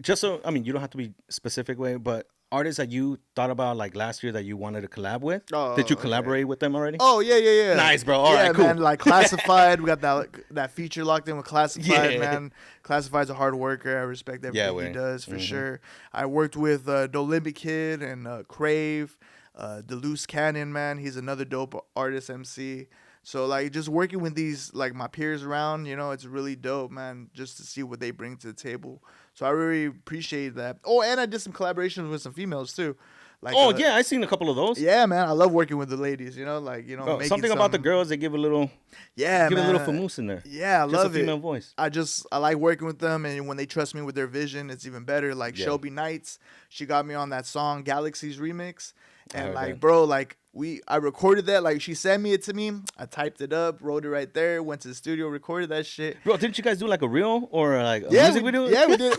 Just so, I mean, you don't have to be specific, way, but artists that you thought about like last year that you wanted to collab with, Oh, did you okay. collaborate with them already? Oh yeah. Nice, bro. All yeah, right, cool. man. Like Classified, we got that feature locked in with Classified, Yeah. man. Classified's a hard worker. I respect everything he way. does for Mhm. sure. I worked with No Limit Kid and Crave, Deluce Cannon, man. He's another dope artist MC. So like just working with these like my peers around, it's really dope, man. Just to see what they bring to the table. So I really appreciate that. Oh, and I did some collaborations with some females too. Like, Oh yeah, I seen a couple of those. yeah, man. I love working with the ladies. Bro, making something about the girls, they give a little, Yeah, give man. a little famoose in there. Yeah, I Just love a female it. voice. I like working with them, and when they trust me with their vision, it's even better. Like Yeah. Shelby Knights, she got me on that song Galaxies remix, I And heard like, that. bro, like I recorded that. Like she sent me it to me. I typed it up, wrote it right there. Went to the studio, recorded that shit. Bro, didn't you guys do like a reel or like a Yeah, music video?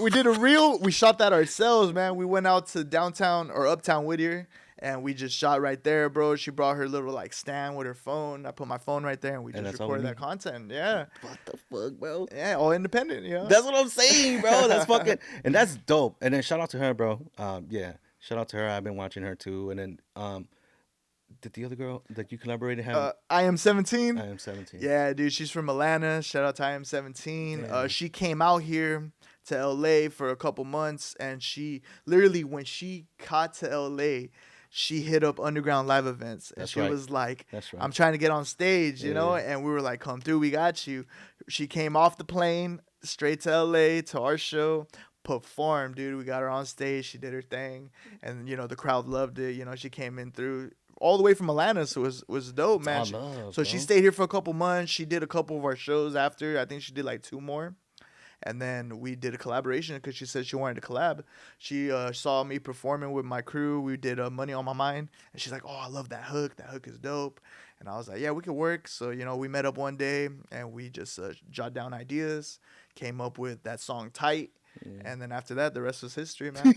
we did a reel. We shot that ourselves, man. We went out to downtown or uptown Whittier, and we just shot right there, bro. She brought her little like stand with her phone. I put my phone right there, and we And just that's all we recorded that need. content. Yeah, What the fuck, bro? yeah, all independent, you know. That's what I'm saying, bro. That's fucking, and that's dope. And then shout out to her, bro. Yeah, shout out to her. I've been watching her too. And then, did the other girl that you collaborated have? I am 17. I am 17. Yeah, dude, she's from Atlanta. Shout out to I am 17. Damn. She came out here to LA for a couple months, and she literally when she got to LA, she hit up Underground Live Events, and That's she right. was like, That's right. "I'm trying to get on stage," you know. Yeah. And we were like, "Come through, we got you." She came off the plane straight to LA to our show. Performed, dude. We got her on stage. She did her thing, and you know the crowd loved it. You know she came in through all the way from Atlanta, so it was dope, man. All love, So she bro. stayed here for a couple months. She did a couple of our shows after. I think she did like 2 more. And then we did a collaboration because she said she wanted to collab. She saw me performing with my crew. We did Money on My Mind. And she's like, oh, I love that hook. That hook is dope. And I was like, yeah, we could work. So, you know, we met up one day and we just jot down ideas, came up with that song Tight. And then after that, the rest was history, man.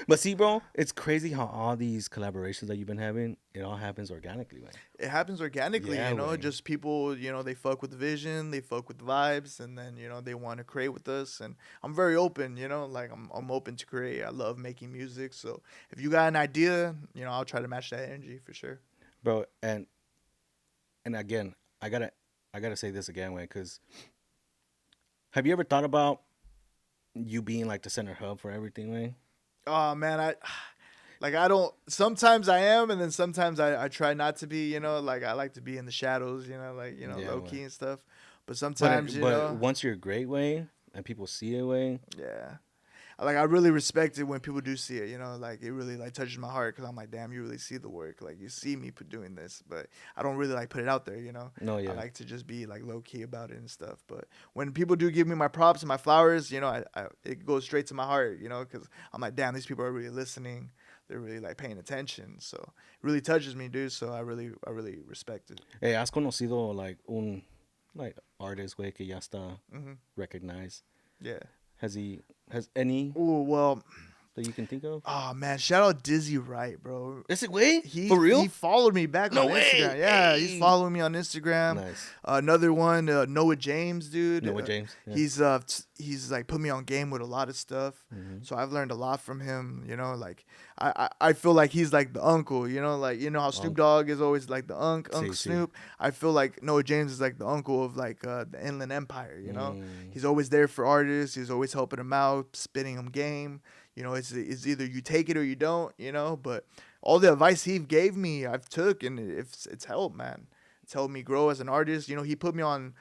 But see, bro, it's crazy how all these collaborations that you've been having, it all happens organically, man. It happens organically, Yeah, you know, way. just people, you know, they fuck with the vision, they fuck with the vibes, and then, you know, they want to create with us. And I'm very open, you know, like I'm open to create. I love making music. So if you got an idea, you know, I'll try to match that energy for sure. Bro, and again, I gotta say this again, man, because have you ever thought about you being like the center hub for everything, man? Oh, man, I don't, sometimes I am, and then sometimes I try not to be, you know, like I like to be in the shadows, you know, like, you know, Yeah, low man. key and stuff. But sometimes, you but know, once you're great, way, and people see it, way, yeah. Like I really respect it when people do see it, you know, like it really like touches my heart because I'm like, damn, you really see the work, like you see me doing this, but I don't really like put it out there, you know. no, yeah, I like to just be like low key about it and stuff. But when people do give me my props and my flowers, you know, I it goes straight to my heart, you know, because I'm like, damn, these people are really listening, they're really like paying attention, so it really touches me, dude. So I really respect it. Hey, has conocido like un like artist, way, que ya está Hmm. recognized? Yeah. Has any Oh well. that you can think of? Oh man, shout out Dizzy Wright, bro. Is it way For real? He followed me back No on way. Instagram. Yeah, Hey. he's following me on Instagram. Nice. Another one, Noah James, dude. Noah James. Yeah. He's like put me on game with a lot of stuff. Mm-hmm. So I've learned a lot from him. You know, like I feel like he's like the uncle. You know, like you know how Snoop Dogg is always like the Uncle See. Snoop. I feel like Noah James is like the uncle of like the Inland Empire. You know, Mm. he's always there for artists. He's always helping them out, spitting them game. You know, it's either you take it or you don't, you know, but all the advice he gave me, I've took, and it's helped, man. It's helped me grow as an artist. You know, he put me on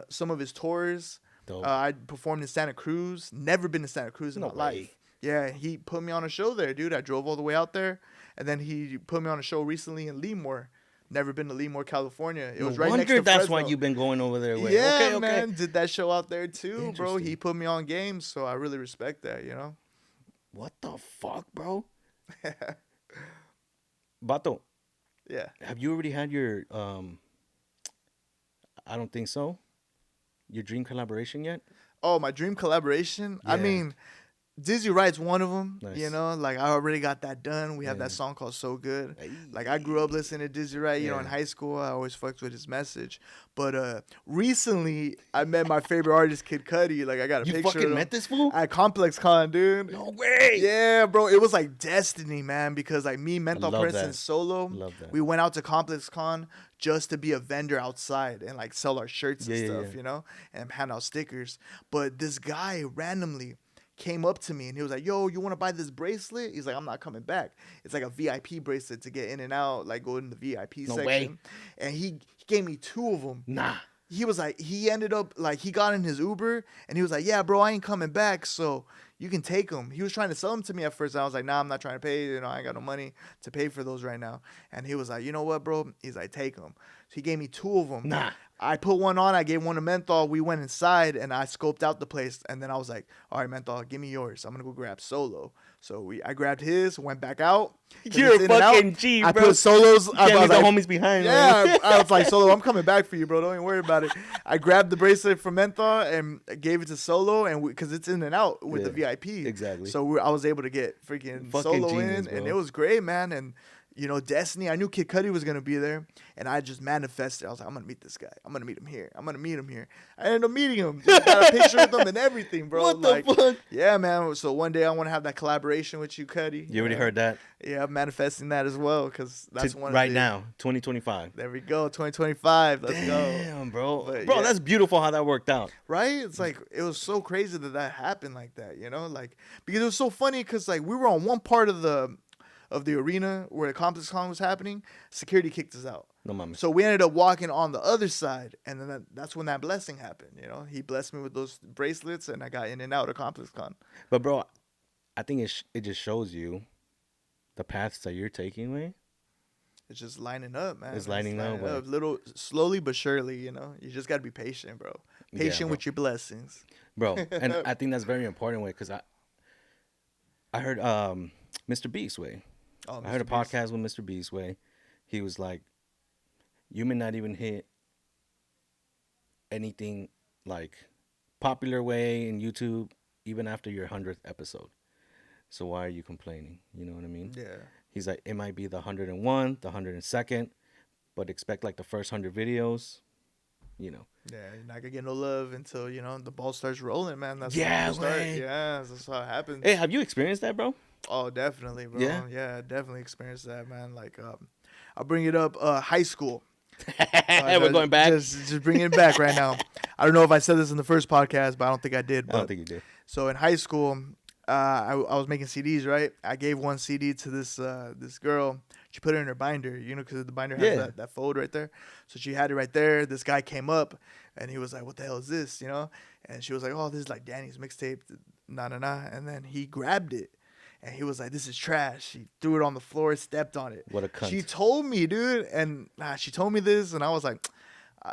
some of his tours. Dope. I performed in Santa Cruz. Never been to Santa Cruz in No my way. life. Yeah, he put me on a show there, dude. I drove all the way out there, and then he put me on a show recently in Lemoore. Never been to Lemoore, California. It was right next to that's Fresno. why you've been going over there. Way. Yeah, Okay. man. Did that show out there too, bro. Interesting. He put me on game, so I really respect that, you know? What the fuck, bro? Bato, Yeah. have you already had your I don't think so. Your dream collaboration yet? Oh, my dream collaboration? I Yeah. mean, Dizzy Wright's one of them. Nice. You know, like I already got that done. We have Yeah. that song called "So Good." Hey. Like I grew up listening to Dizzy Wright. You know, in Yeah. high school, I always fucked with his message. But recently, I met my favorite artist, Kid Cudi. Like I got a You picture fucking of him met this fool? at Complex Con, dude. No way. Yeah, bro, it was like destiny, man. Because like me, Menthol love Prince, that. and Solo, Love that. we went out to Complex Con just to be a vendor outside and like sell our shirts and Yeah, yeah, stuff, yeah. you know, and hand out stickers. But this guy randomly came up to me and he was like, "Yo, you want to buy this bracelet?" He's like, "I'm not coming back. It's like a VIP bracelet to get in and out, like go in the VIP No section." way. And he gave me 2 of them. Nah. He was like, he ended up like he got in his Uber and he was like, "Yeah, bro, I ain't coming back. So, You can take them. He was trying to sell them to me at first. I was like, nah, I'm not trying to pay. You know, I ain't got no money to pay for those right now. And he was like, you know what, bro? He's like, take them. So he gave me 2 of them. Nah. I put one on. I gave one to Menthol. We went inside and I scoped out the place. And then I was like, all right, Menthol, give me yours. I'm gonna go grab Solo. So I grabbed his, went back out. You're a fucking G, I bro. put Solo's. You I can't was leave the like, homies behind. yeah, Man. I was like, Solo, I'm coming back for you, bro. Don't even worry about it. I grabbed the bracelet from Menthol and gave it to Solo, and because it's in and out with the VIP, exactly. So I was able to get freaking Fucking Solo genius, in, and bro. it was great, man. And you know, Destiny. I knew Kid Cudi was gonna be there, and I just manifested. I was like, I'm gonna meet this guy. I'm gonna meet him here. I'm gonna meet him here. I ended up meeting him. Just got a picture with him and everything, bro. What like, the fuck? yeah, man. So one day I want to have that collaboration with you, Cudi. You already heard that? Yeah, I'm manifesting that as well because that's one right of now, 2025. There we go, 2025. Let's go. Damn, bro. But, bro, yeah. that's beautiful how that worked out. Right? It's like it was so crazy that happened like that, you know? Like because it was so funny because like we were on one part of the arena where the Complex Con was happening. Security kicked us out. No mama. So we ended up walking on the other side, and then that's when that blessing happened. You know, he blessed me with those bracelets, and I got in and out of Complex Con. But bro, I think it just shows you the paths that you're taking, man. It's just lining up, man. It's lining up, like- little slowly but surely. You know, you just gotta be patient, bro. Patient bro. with your blessings. Bro, and I think that's very important, way, because I heard Mr. Beast way. Oh, I heard a Mr. Beast. podcast with Mr. Beast way. He was like, you may not even hit anything like popular way in YouTube even after your 100th episode. So why are you complaining? You know what I mean? Yeah. He's like, it might be the 101, the 102nd, but expect like the first 100 videos, you know. Yeah, you're not gonna get no love until you know the ball starts rolling, man. That's Yeah, when you start. way. Yeah, that's how it happens. Hey, have you experienced that, bro? Oh, definitely, bro. Yeah? Yeah, definitely experienced that, man. Like, I'll bring it up. High school. We're going back. Just bringing it back right now. I don't know if I said this in the first podcast, but I don't think I did. I But, don't think you did. So in high school, I was making CDs, right? I gave one CD to this girl. She put it in her binder, you know, because the binder has that fold right there. So she had it right there. This guy came up, and he was like, "What the hell is this?" You know? And she was like, "Oh, this is like Danny's mixtape." Nah. And then he grabbed it, and he was like, "This is trash." He threw it on the floor, stepped on it. What a cunt. She told me, dude, and she told me this, and I was like,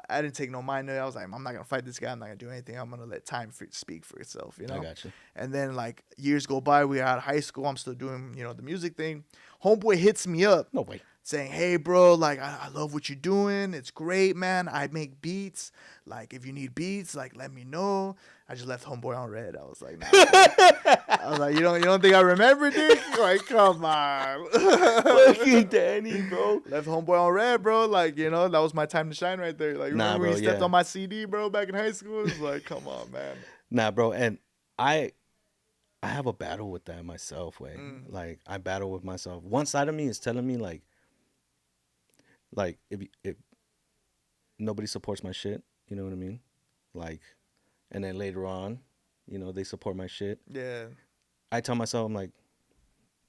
I didn't take no mind to it. I was like, I'm not gonna fight this guy. I'm not gonna do anything. I'm gonna let time speak for itself, you know. I got you. And then like years go by, we are out of high school. I'm still doing, you know, the music thing. Homeboy hits me up No way. saying, "Hey, bro, like I love what you're doing. It's great, man. I make beats. Like if you need beats, like let me know." I just left Homeboy on red. I was like, nah. I was like, you don't think I remember, dude? Like, come on. Fucking Danny, bro. Left Homeboy on red, bro. Like, you know, that was my time to shine right there. Like, remember when bro, you stepped yeah. on my CD, bro, back in high school? It's like, come on, man. Nah, bro, and I have a battle with that myself, way. Like I battle with myself. One side of me is telling me like if nobody supports my shit, you know what I mean? Like, and then later on, you know, they support my shit. Yeah. I tell myself, I'm like,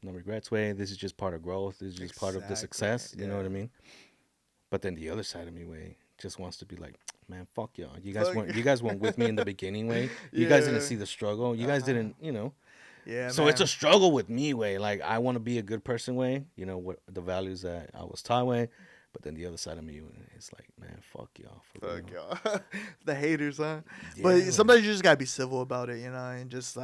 no regrets, way. This is just part of growth. This is just part of the Exactly, success. You know what I yeah. mean? But then the other side of me, way, just wants to be like, man, fuck y'all. You Fuck. guys weren't with me in the beginning, way. You guys didn't Yeah. see the struggle. You guys didn't, you know. Yeah, So man. it's a struggle with me, way. Like I want to be a good person, way. You know what the values that I was taught, way. But then the other side of me, it's like, man, fuck y'all. For Fuck real. y'all. The haters, huh? Yeah, But man. sometimes you just gotta be civil about it, you know, and just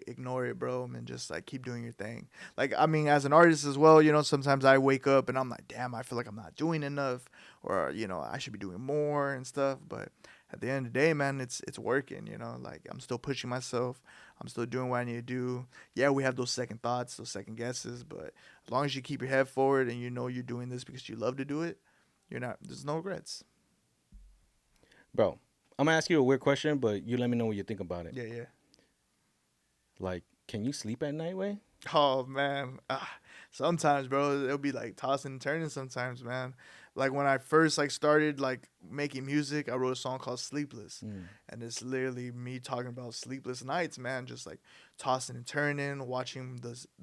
ignore it, bro, and just like keep doing your thing. Like, I mean, as an artist as well, you know, sometimes I wake up and I'm like, damn, I feel like I'm not doing enough, or you know, I should be doing more and stuff. But at the end of the day, man, it's working, you know. Like I'm still pushing myself. I'm still doing what I need to do. Yeah, we have those second thoughts, those second guesses, but as long as you keep your head forward and you know you're doing this because you love to do it, there's no regrets. Bro, I'm gonna ask you a weird question, but you let me know what you think about it. Yeah. Like, can you sleep at night, way? Oh man, sometimes, bro, it'll be like tossing and turning. Sometimes, man. Like when I first like started like making music, I wrote a song called "Sleepless," and it's literally me talking about sleepless nights, man. Just like tossing and turning, watching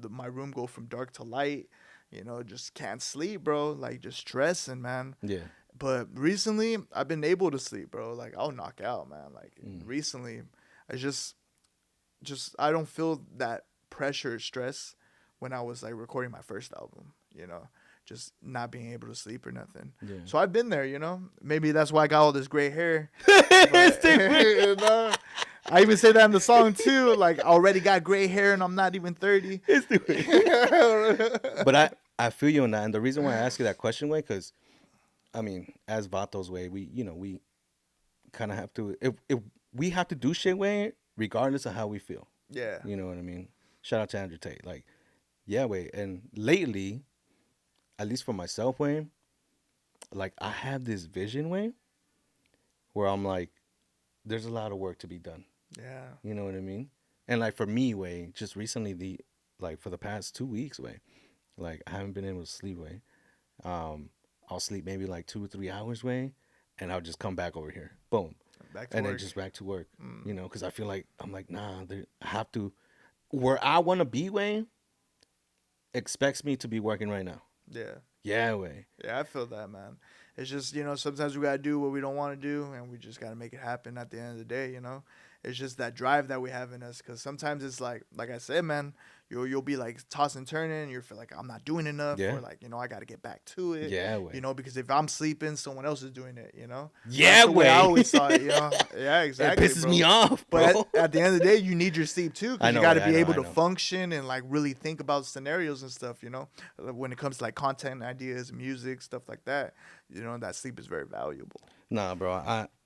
my room go from dark to light. You know, just can't sleep, bro. Like just stressing, man. Yeah. But recently, I've been able to sleep, bro. Like I'll knock out, man. Like recently, just I don't feel that pressure or stress when I was like recording my first album, just not being able to sleep or nothing. Yeah. So I've been there, maybe that's why I got all this gray hair. But, I even say that in the song too, like I already got gray hair and I'm not even 30. But I feel you on that, and the reason why I ask you that question, way, because I mean, as Vatos way, we kind of have to if we have to do shit way regardless of how we feel. Yeah. You know what I mean? Shout out to Andrew Tate. Like, yeah, way. And lately, at least for myself, way, like I have this vision way where I'm like, there's a lot of work to be done. Yeah. You know what I mean? And like for me, way, just recently like for the past 2 weeks, way, like I haven't been able to sleep, way. I'll sleep maybe like 2 or 3 hours, way, and I'll just come back over here, boom, Back to and work. then just back to work. Because I feel like I'm like, nah, I have to. Where I want to be, way, expects me to be working right now. Yeah. Yeah, way. Yeah, I feel that, man. It's just, sometimes we got to do what we don't want to do, and we just got to make it happen at the end of the day, It's just that drive that we have in us, because sometimes it's like I said, man, you'll be like tossing and turning, and you feel like I'm not doing enough, Yeah. or like, I got to get back to it. Yeah, way. Because if I'm sleeping, someone else is doing it, Yeah, That's the way I way. always saw it, Yeah, exactly. It pisses bro. me off, bro. But at the end of the day, you need your sleep too, I because know, you got to I be know, able I to know. function and like really think about scenarios and stuff. When it comes to like content ideas, music, stuff like that. That sleep is very valuable. Nah, bro.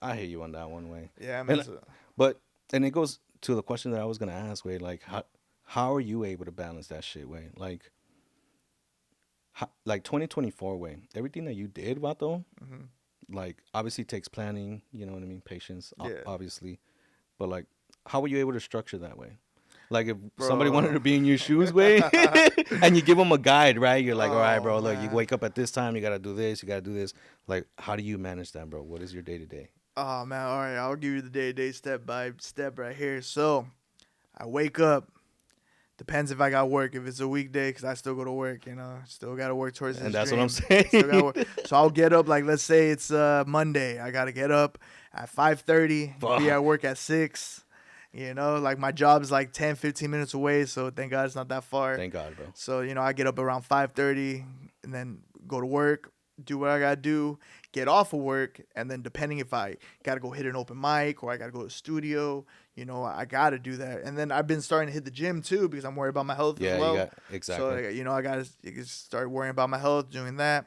I hear you on that one, way. Yeah, man. And it goes to the question that I was gonna ask, way. Like, how are you able to balance that shit, way? Like 2024, way. Everything that you did, Vato, like obviously takes planning. You know what I mean? Patience, Yeah. obviously. But like, how were you able to structure that way? Like if Bro. somebody wanted to be in your shoes, way, and you give them a guide, right? You're like, all right, bro, look, you man. wake up at this time, you gotta do this, you gotta do this. Like, how do you manage that, bro? What is your day to day? Oh man, all right, I'll give you the day-to-day step by step right here. So, I wake up. Depends if I got work. If it's a weekday, because I still go to work, still got to work towards this And that's dream. what I'm saying. Still gotta work. So I'll get up, like let's say it's Monday. I got to get up at 5:30, be at work at 6. Like my job is like 10, 15 minutes away, so thank God it's not that far. Thank God, bro. So, I get up around 5:30 and then go to work, do what I got to do, get off of work, and then depending if I got to go hit an open mic or I got to go to the studio, I got to do that. And then I've been starting to hit the gym too because I'm worried about my health Yeah, as well. exactly. So, I got to start worrying about my health, doing that.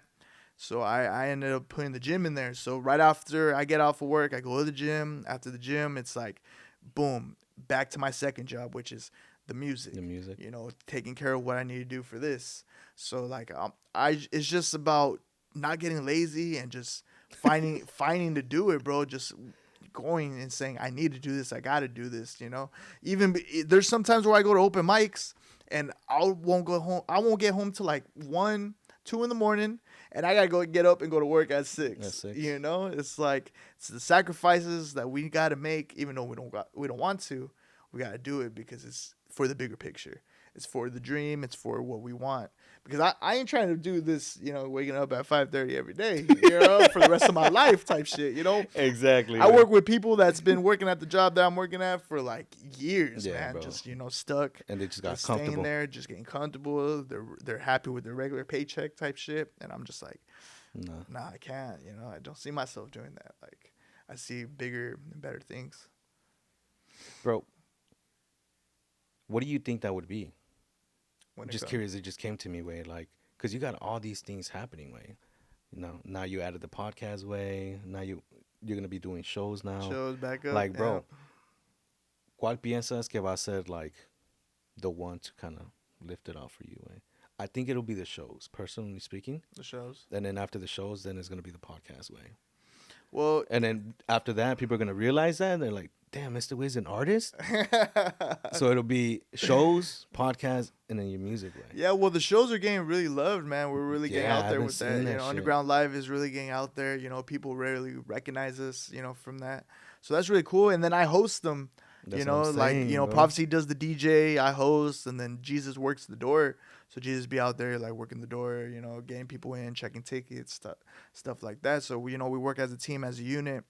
So I ended up putting the gym in there. So right after I get off of work, I go to the gym. After the gym, it's like, boom, back to my second job, which is the music. The music. Taking care of what I need to do for this. So like, it's just about not getting lazy and just finding to do it, bro. Just going and saying, I need to do this. I got to do this. Even there's sometimes where I go to open mics and I won't go home. I won't get home till like 1, 2 in the morning. And I gotta get up and go to work at 6. At 6. It's like it's the sacrifices that we gotta make, even though we don't want to. We gotta do it because it's for the bigger picture. It's for the dream. It's for what we want. Because I ain't trying to do this, waking up at 5:30 every day, for the rest of my life type shit, Exactly. I work with people that's been working at the job that I'm working at for like years, man. Bro. Just stuck. And they just got staying comfortable there, just getting comfortable. They're happy with their regular paycheck type shit, and I'm just like, nah, I can't. I don't see myself doing that. Like, I see bigger and better things. Bro, what do you think that would be? When Just curious, it just came to me, way, like, because you got all these things happening, way. Now you added the podcast, way. Now you're gonna be doing shows now. Shows back up. Like, bro, ¿cuál piensas que va a ser like the one to kind of lift it off for you, way? I think it'll be the shows, personally speaking. The shows. And then after the shows, then it's gonna be the podcast, way. Well, and then after that, people are gonna realize that, and they're like, damn, Mr. Way's an artist. So it'll be shows, podcasts, and then your music, way. Yeah, well, the shows are getting really loved, man. We're really getting out there with that. Shit. Underground Live is really getting out there. People rarely recognize us, from that. So that's really cool. And then I host them. That's what I'm saying, bro. Prophecy does the DJ, I host, and then Jesus works the door. So Jesus be out there like working the door, getting people in, checking tickets, stuff like that. So we work as a team, as a unit.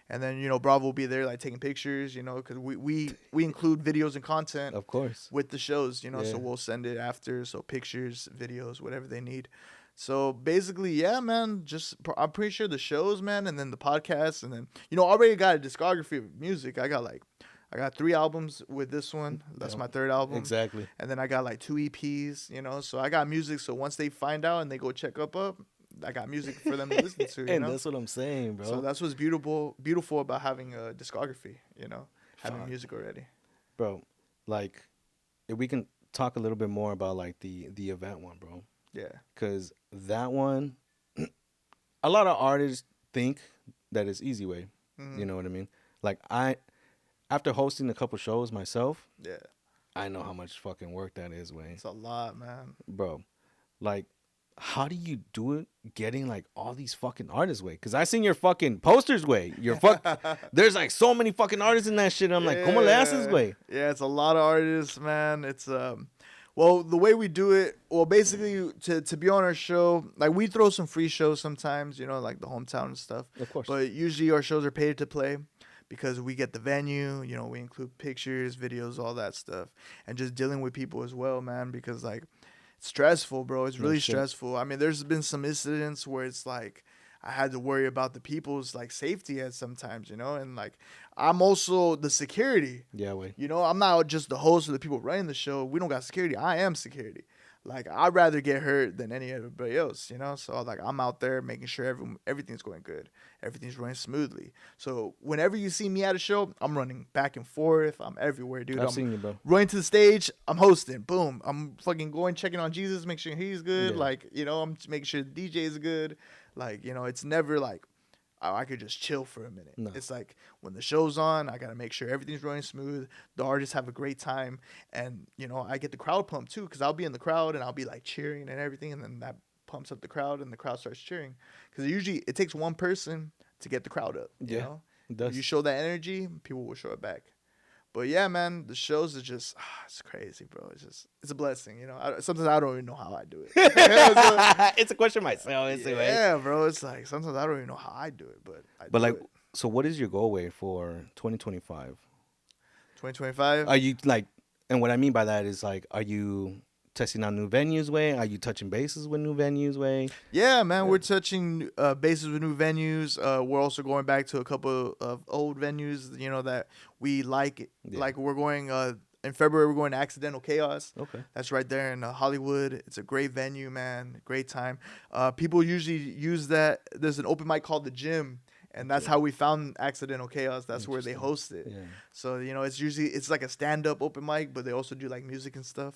And then, Bravo will be there like taking pictures, because we include videos and content Of course. with the shows, Yeah. so we'll send it after. So pictures, videos, whatever they need. So basically, yeah, man, I'm pretty sure the shows, man, and then the podcast, and then, I already got a discography of music. I got 3 albums with this one. That's my 3rd album. Exactly. And then I got like 2 EPs, so I got music. So once they find out and they go check up, I got music for them to listen to, And that's what I'm saying, bro. So that's what's beautiful about having a discography, having music already. Bro, like, if we can talk a little bit more about like the event one, bro. Yeah. Because that one, a lot of artists think that it's easy way. Mm-hmm. You know what I mean? Like, after hosting a couple shows myself, Yeah. I know how much fucking work that is, way. It's a lot, man. Bro, like, how do you do it getting like all these fucking artists, way? Because I seen your fucking posters, way. There's like so many fucking artists in that shit. I'm like, ¿cómo le haces, way? Yeah, it's a lot of artists, man. It's well, the way we do it, well, basically to be on our show, like we throw some free shows sometimes, like the hometown and stuff. Of course. But usually our shows are paid to play because we get the venue, we include pictures, videos, all that stuff, and just dealing with people as well, man, because like it's stressful, bro. It's really stressful. I mean, there's been some incidents where it's like I had to worry about the people's like safety at sometimes, and like I'm also the security. Yeah, wait. I'm not just the host or the people running the show. We don't got security. I am security. Like I'd rather get hurt than everybody else, So like I'm out there making sure everything's going good, everything's running smoothly. So whenever you see me at a show, I'm running back and forth. I'm everywhere, dude. I've seen you, bro. Running to the stage, I'm hosting. Boom. I'm fucking going checking on Jesus, make sure he's good. Yeah. Like I'm making sure the DJ is good. Like it's never like I could just chill for a minute. No. It's like when the show's on, I got to make sure everything's running smooth. The artists have a great time. And, I get the crowd pumped too because I'll be in the crowd and I'll be like cheering and everything. And then that pumps up the crowd and the crowd starts cheering. Because usually it takes one person to get the crowd up. Yeah, it does. You show that energy, people will show it back. But yeah, man, the shows are just, it's crazy, bro. It's a blessing, sometimes I don't even know how I do it. It's a question myself. Yeah, bro. It's like, sometimes I don't even know how I do it, but I do it. So what is your goal, way, for 2025? 2025? Are you like, and what I mean by that is like, are you testing out new venues, way? Are you touching bases with new venues, way? Yeah, man, we're touching bases with new venues. We're also going back to a couple of old venues, that we like. Yeah. Like we're going in February. We're going to Accidental Chaos. Okay. That's right there in Hollywood. It's a great venue, man. Great time. People usually use that. There's an open mic called The Gym. And that's how we found Accidental Chaos. That's where they host it. Yeah. So, it's like a stand-up open mic, but they also do like music and stuff.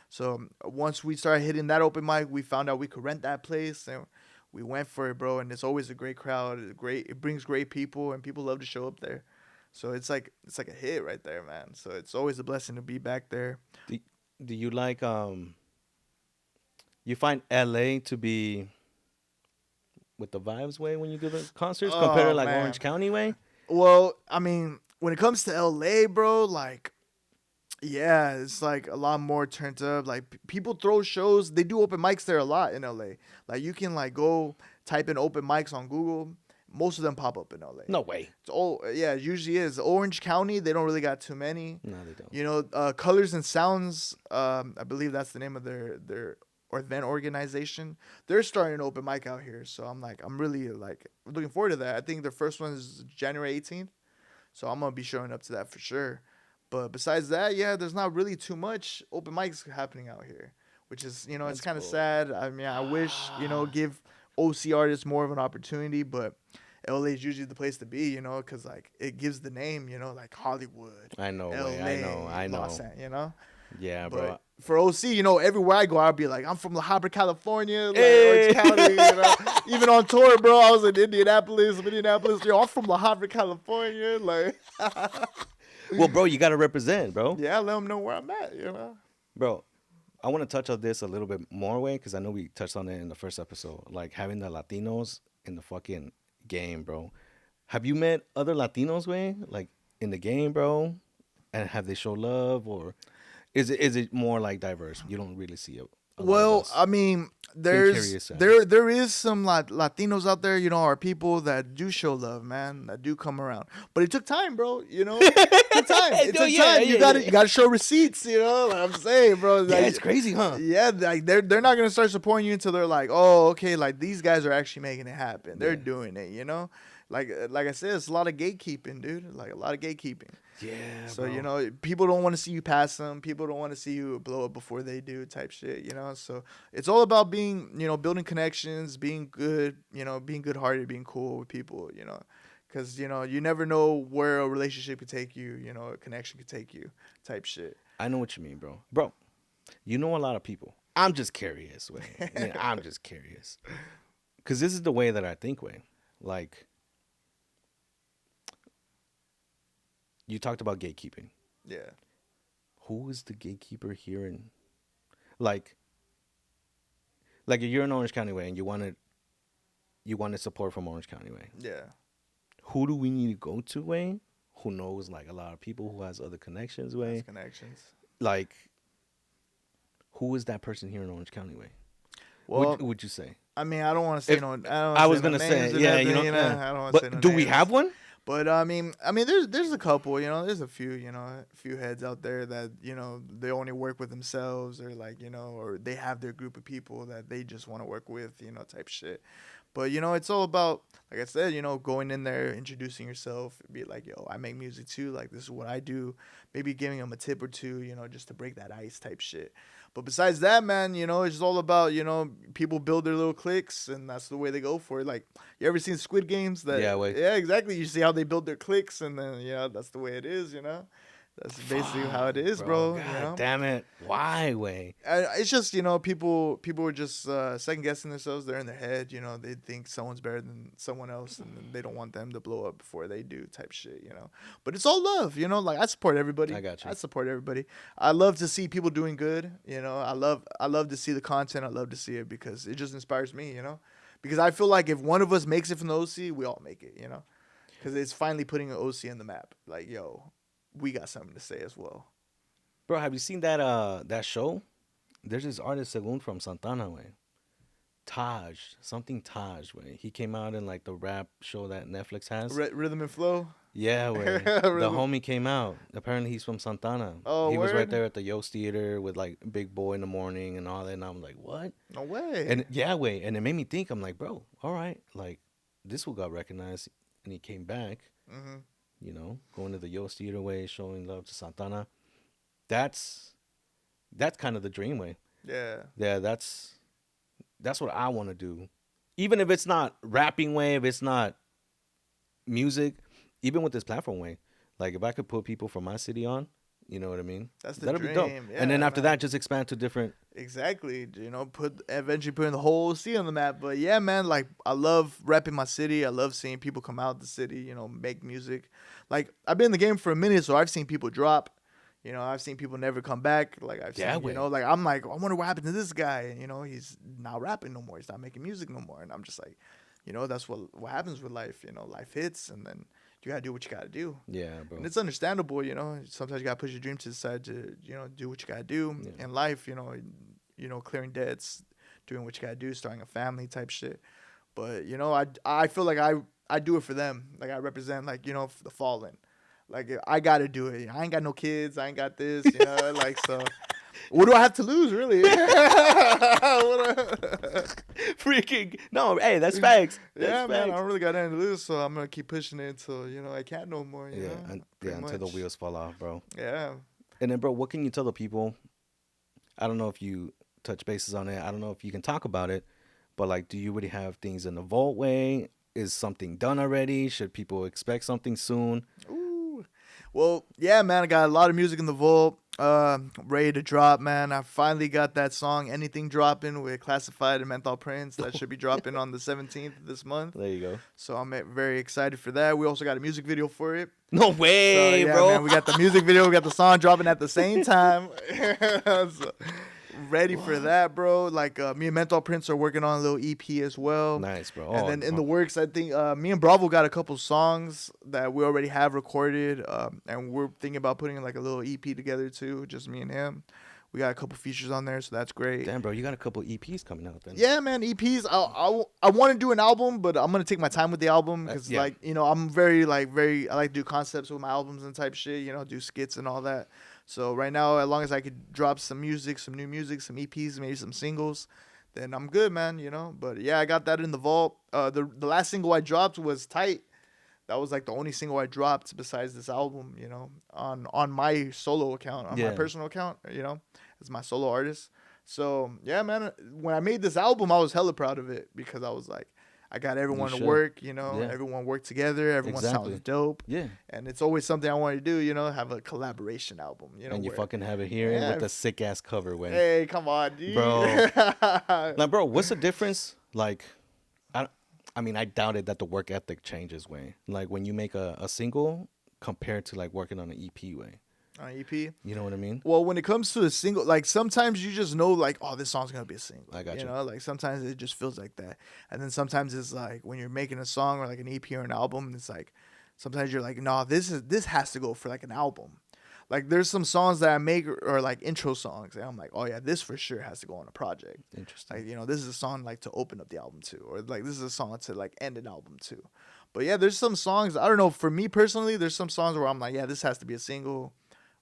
So once we started hitting that open mic, we found out we could rent that place, and we went for it, bro. And it's always a great crowd. It brings great people, and people love to show up there. So it's like a hit right there, man. So it's always a blessing to be back there. Do you like you find LA to be with the vibes, way, when you do the concerts compared to like Orange County, way? Well, I mean, when it comes to LA, bro, like, yeah, it's like a lot more turned up. Like people throw shows. They do open mics there a lot in LA. Like you can like go type in open mics on Google. Most of them pop up in LA. No way. It usually is. Orange County, they don't really got too many. No, they don't. Colors and Sounds, I believe that's the name of their event organization. They're starting an open mic out here. So I'm really like looking forward to that. I think their first one is January 18th. So I'm going to be showing up to that for sure. But besides that, yeah, there's not really too much open mics happening out here, which is, it's kind of sad. I mean, I wish, give OC artists more of an opportunity, but LA is usually the place to be, because like it gives the name, like Hollywood. I know, LA, I know. Los Angeles, Yeah, but bro. For OC, everywhere I go, I'll be like, I'm from La Habra, California, like Hey. Orange County, Even on tour, bro, I was in Indianapolis. I'm from La Habra, California, like. Well, bro, you gotta represent, bro. Yeah, let them know where I'm at, Bro, I want to touch on this a little bit more, way, because I know we touched on it in the first episode, like having the Latinos in the fucking game, bro. Have you met other Latinos, way, like in the game, bro? And have they show love, or is it more like diverse? You don't really see a lot of Well, us. I mean, curious, there is some Latinos out there, are people that do show love, man, that do come around. But it took time, bro. It took time. It No, took yeah, time. yeah, You yeah. gotta show receipts. Like I'm saying, bro. Yeah, Like, it's crazy, huh? yeah, like they're not gonna start supporting you until they're like, oh, okay, like these guys are actually making it happen. They're Yeah. doing it. Like I said, it's a lot of gatekeeping, dude. Like a lot of gatekeeping. Yeah, So bro. people don't want to see you pass them. People don't want to see you blow up before they do, type shit. So it's all about being, building connections, being good, being good-hearted, being cool with people, because you never know where a relationship could take you, a connection could take you, type shit. I know what you mean, bro. Bro, you know a lot of people. I'm just curious, way. Yeah, I'm just curious. Because this is the way that I think, way. Like, you talked about gatekeeping. Yeah. Who is the gatekeeper here in, like, if you're in Orange County, way, and you wanted support from Orange County, way. Yeah. Who do we need to go to, way? Who knows, like, a lot of people, who has other connections, way? That's connections. Like, who is that person here in Orange County, way? Well, Would you say? I mean, I don't want to say If- no. I don't I wanna was say no gonna say, names or yeah, nothing, yeah. I don't want to say But no do we names. have one? But there's a couple, there's a few, a few heads out there that, they only work with themselves or like, or they have their group of people that they just want to work with, type shit. But, it's all about, like I said, going in there, introducing yourself, be like, yo, I make music too. Like, this is what I do. Maybe giving them a tip or two, just to break that ice type shit. But besides that, man, it's all about, people build their little cliques and that's the way they go for it. Like, you ever seen Squid Games? Yeah, wait. Yeah, exactly. You see how they build their cliques and then, that's the way it is, That's basically how it is, bro. God damn it. Why, way? It's just, people are just second guessing themselves. They're in their head, they think someone's better than someone else and then they don't want them to blow up before they do, type shit, But it's all love, like I support everybody. I got you. I support everybody. I love to see people doing good, I love to see the content. I love to see it because it just inspires me, Because I feel like if one of us makes it from the OC, we all make it, Because it's finally putting an OC in the map. Like, yo, we got something to say as well. Bro, have you seen that show? There's this artist, Según, from Santana, way. Taj, way. He came out in like the rap show that Netflix has. Rhythm and Flow? Yeah, way. The homie came out. Apparently he's from Santana. Oh, he was right word? there at the Yost Theater with like Big Boy in the morning and all that. And I'm like, what? No way. And yeah, way. And it made me think, I'm like, bro, all right. Like, this one got recognized and he came back. Mm-hmm. Going to the Yost Theater way, showing love to Santana. That's kind of the dream way. Yeah. Yeah, that's what I want to do. Even if it's not rapping way, if it's not music, even with this platform way. Like if I could put people from my city on, you know what I mean? That's the That'd dream. be dope. Yeah, And then after man. that, just expand to different. Exactly. Eventually putting the whole city on the map. But yeah, man, like I love repping my city. I love seeing people come out the city, make music. Like I've been in the game for a minute, so I've seen people drop. I've seen people never come back. Like I've seen, like I'm like, I wonder what happened to this guy. And, he's not rapping no more. He's not making music no more. And I'm just like, that's what happens with life. Life hits, and then you gotta do what you gotta do. Yeah, bro. And it's understandable. Sometimes you gotta push your dream to the side to, do what you gotta do in life. Clearing debts, doing what you gotta do, starting a family type shit. But I feel like I do it for them. Like I represent like the fallen. Like I gotta do it. I ain't got no kids. I ain't got this. Like so. What do I have to lose, really? Freaking no, hey, that's facts. Yeah, That's man, I facts. don't really got anything to lose, so I'm gonna keep pushing it until I can't no more. You know? Until the wheels fall off, bro. Yeah. And then, bro, what can you tell the people? I don't know if you touch bases on it. I don't know if you can talk about it, but like, do you already have things in the vault way? Is something done already? Should people expect something soon? Ooh. Well, yeah, man, I got a lot of music in the vault, ready to drop, man. I finally got that song, Anything, dropping with Classified and Menthol Prince. That should be dropping on the 17th of this month. There you go. So I'm very excited for that. We also got a music video for it. No way, So, yeah, bro. man, we got the music video, we got the song dropping at the same time. So, ready for that, bro. Like me and Menthol Prince are working on a little EP as well. Nice, bro. And then in the works, I think me and Bravo got a couple songs that we already have recorded, and we're thinking about putting like a little EP together too, just me and him, We got a couple features on there, so that's great. Damn, bro, you got a couple EPs coming out then. Yeah, man, EPs. I want to do an album, but I'm gonna take my time with the album because, yeah. like, you know, I'm very I like to do concepts with my albums and type shit. You know, do skits and all that. So right now, as long as I could drop some music, some new music, some EPs, maybe some singles, then I'm good, man. You know. But yeah, I got that in the vault. The last single I dropped was Tight. That was like the only single I dropped besides this album. You know, on my solo account, on my personal account. You know, as my solo artist. So yeah, man. When I made this album, I was hella proud of it because I was like, I got everyone to work. You know, everyone worked together. Everyone sounds dope. Yeah. And it's always something I wanted to do. You know, have a collaboration album. You know, and you fucking have it here with the sick ass cover, way. Hey, come on, dude. Bro. Now, bro, what's the difference? Like, I mean, I doubted that the work ethic changes, way. Like when you make a single compared to like working on an EP, way. On EP, you know what I mean? Well, when it comes to a single, like sometimes you just know, like, oh, this song's gonna be a single. I got you. You know, like sometimes it just feels like that, and then sometimes it's like when you're making a song or like an EP or an album, it's like sometimes you're like, no, this has to go for like an album. Like there's some songs that I make or like intro songs, and I'm like, oh yeah, this for sure has to go on a project. Interesting. Like, you know, this is a song like to open up the album to, or like this is a song to like end an album to. But yeah, there's some songs, I don't know, for me personally, there's some songs where I'm like, yeah, this has to be a single.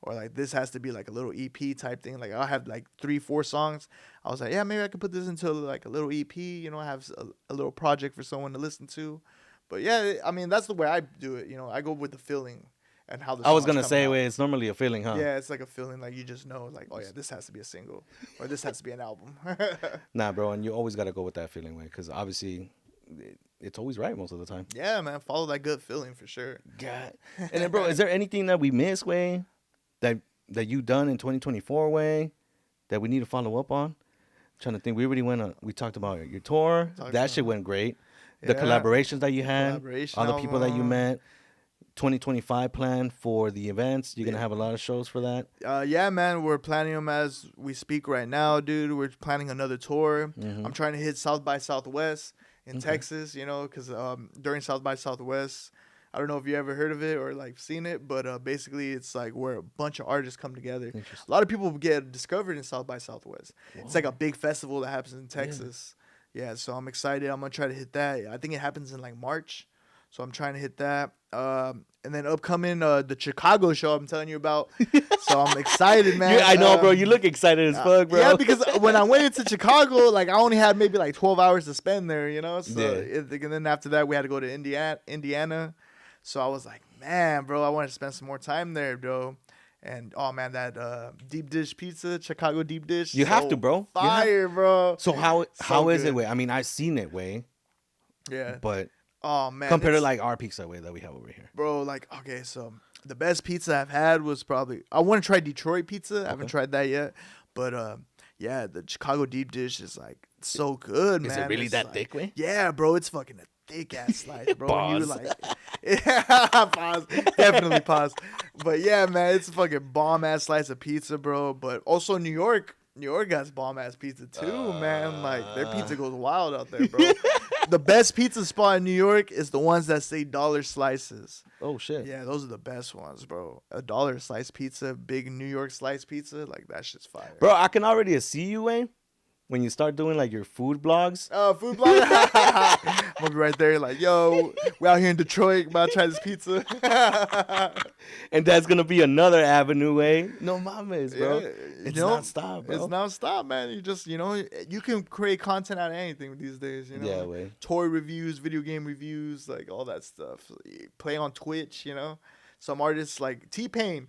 Or like this has to be like a little EP type thing. Like I'll have like 3-4 songs. I was like, yeah, maybe I could put this into like a little EP. You know, have a little project for someone to listen to. But yeah, I mean that's the way I do it. You know, I go with the feeling and how the. I was gonna say, wait, it's normally a feeling, huh? Yeah, it's like a feeling. Like you just know, like, oh yeah, this has to be a single, or this has to be an album. Nah, bro, and you always gotta go with that feeling, way, because obviously. It's always right most of the time. Yeah, man, follow that good feeling for sure. God. And then, bro, is there anything that we miss, way? That you done in 2024, way, that we need to follow up on? I'm trying to think. We already we talked about your tour. That shit went great. The collaborations that you had, all the people that you met. 2025 plan for the events. You're gonna have a lot of shows for that. Yeah, man. We're planning them as we speak right now, dude. We're planning another tour. Mm-hmm. I'm trying to hit South by Southwest in Texas. You know, because during South by Southwest. I don't know if you ever heard of it or like seen it, but basically it's like where a bunch of artists come together. A lot of people get discovered in South by Southwest. Whoa. It's like a big festival that happens in Texas. Yeah, so I'm excited. I'm gonna try to hit that. I think it happens in like March, so I'm trying to hit that. And then upcoming the Chicago show I'm telling you about. So I'm excited, man. I know, bro. You look excited as fuck, bro. Yeah, because when I went into Chicago, like I only had maybe like 12 hours to spend there, you know. So and then after that, we had to go to Indiana. So I was like, man, bro, I want to spend some more time there, bro. And oh man, that deep dish pizza, Chicago deep dish. You have to, bro. Fire, bro. So how is it, way? I mean, I've seen it, way. Yeah. But oh man, compared to like our pizza, way, that we have over here, bro. Like, okay, so the best pizza I've had was probably I want to try Detroit pizza. I haven't tried that yet, but yeah, the Chicago deep dish is like so good, man. Is it really that thick, way? Yeah, bro. It's fucking a thick ass slice, bro. Pause. You like, yeah, pause. Definitely pause. But yeah, man, it's a fucking bomb ass slice of pizza, bro. But also New York has bomb ass pizza too, man. Like their pizza goes wild out there, bro. The best pizza spot in New York is the ones that say dollar slices. Oh shit. Yeah, those are the best ones, bro. A dollar slice pizza, big New York slice pizza, like that shit's fire. Bro, I can already see you, Wayne. When you start doing like your food blogs. Oh, food blog. I'm gonna be right there, like, yo, we're out here in Detroit, about to try this pizza. And that's gonna be another avenue, way. No mames, bro. Yeah, it's non-stop, bro. It's non-stop, man. You just, you know, you can create content out of anything these days, you know. Yeah, way. Toy reviews, video game reviews, like all that stuff. Play on Twitch, you know. Some artists like T-Pain.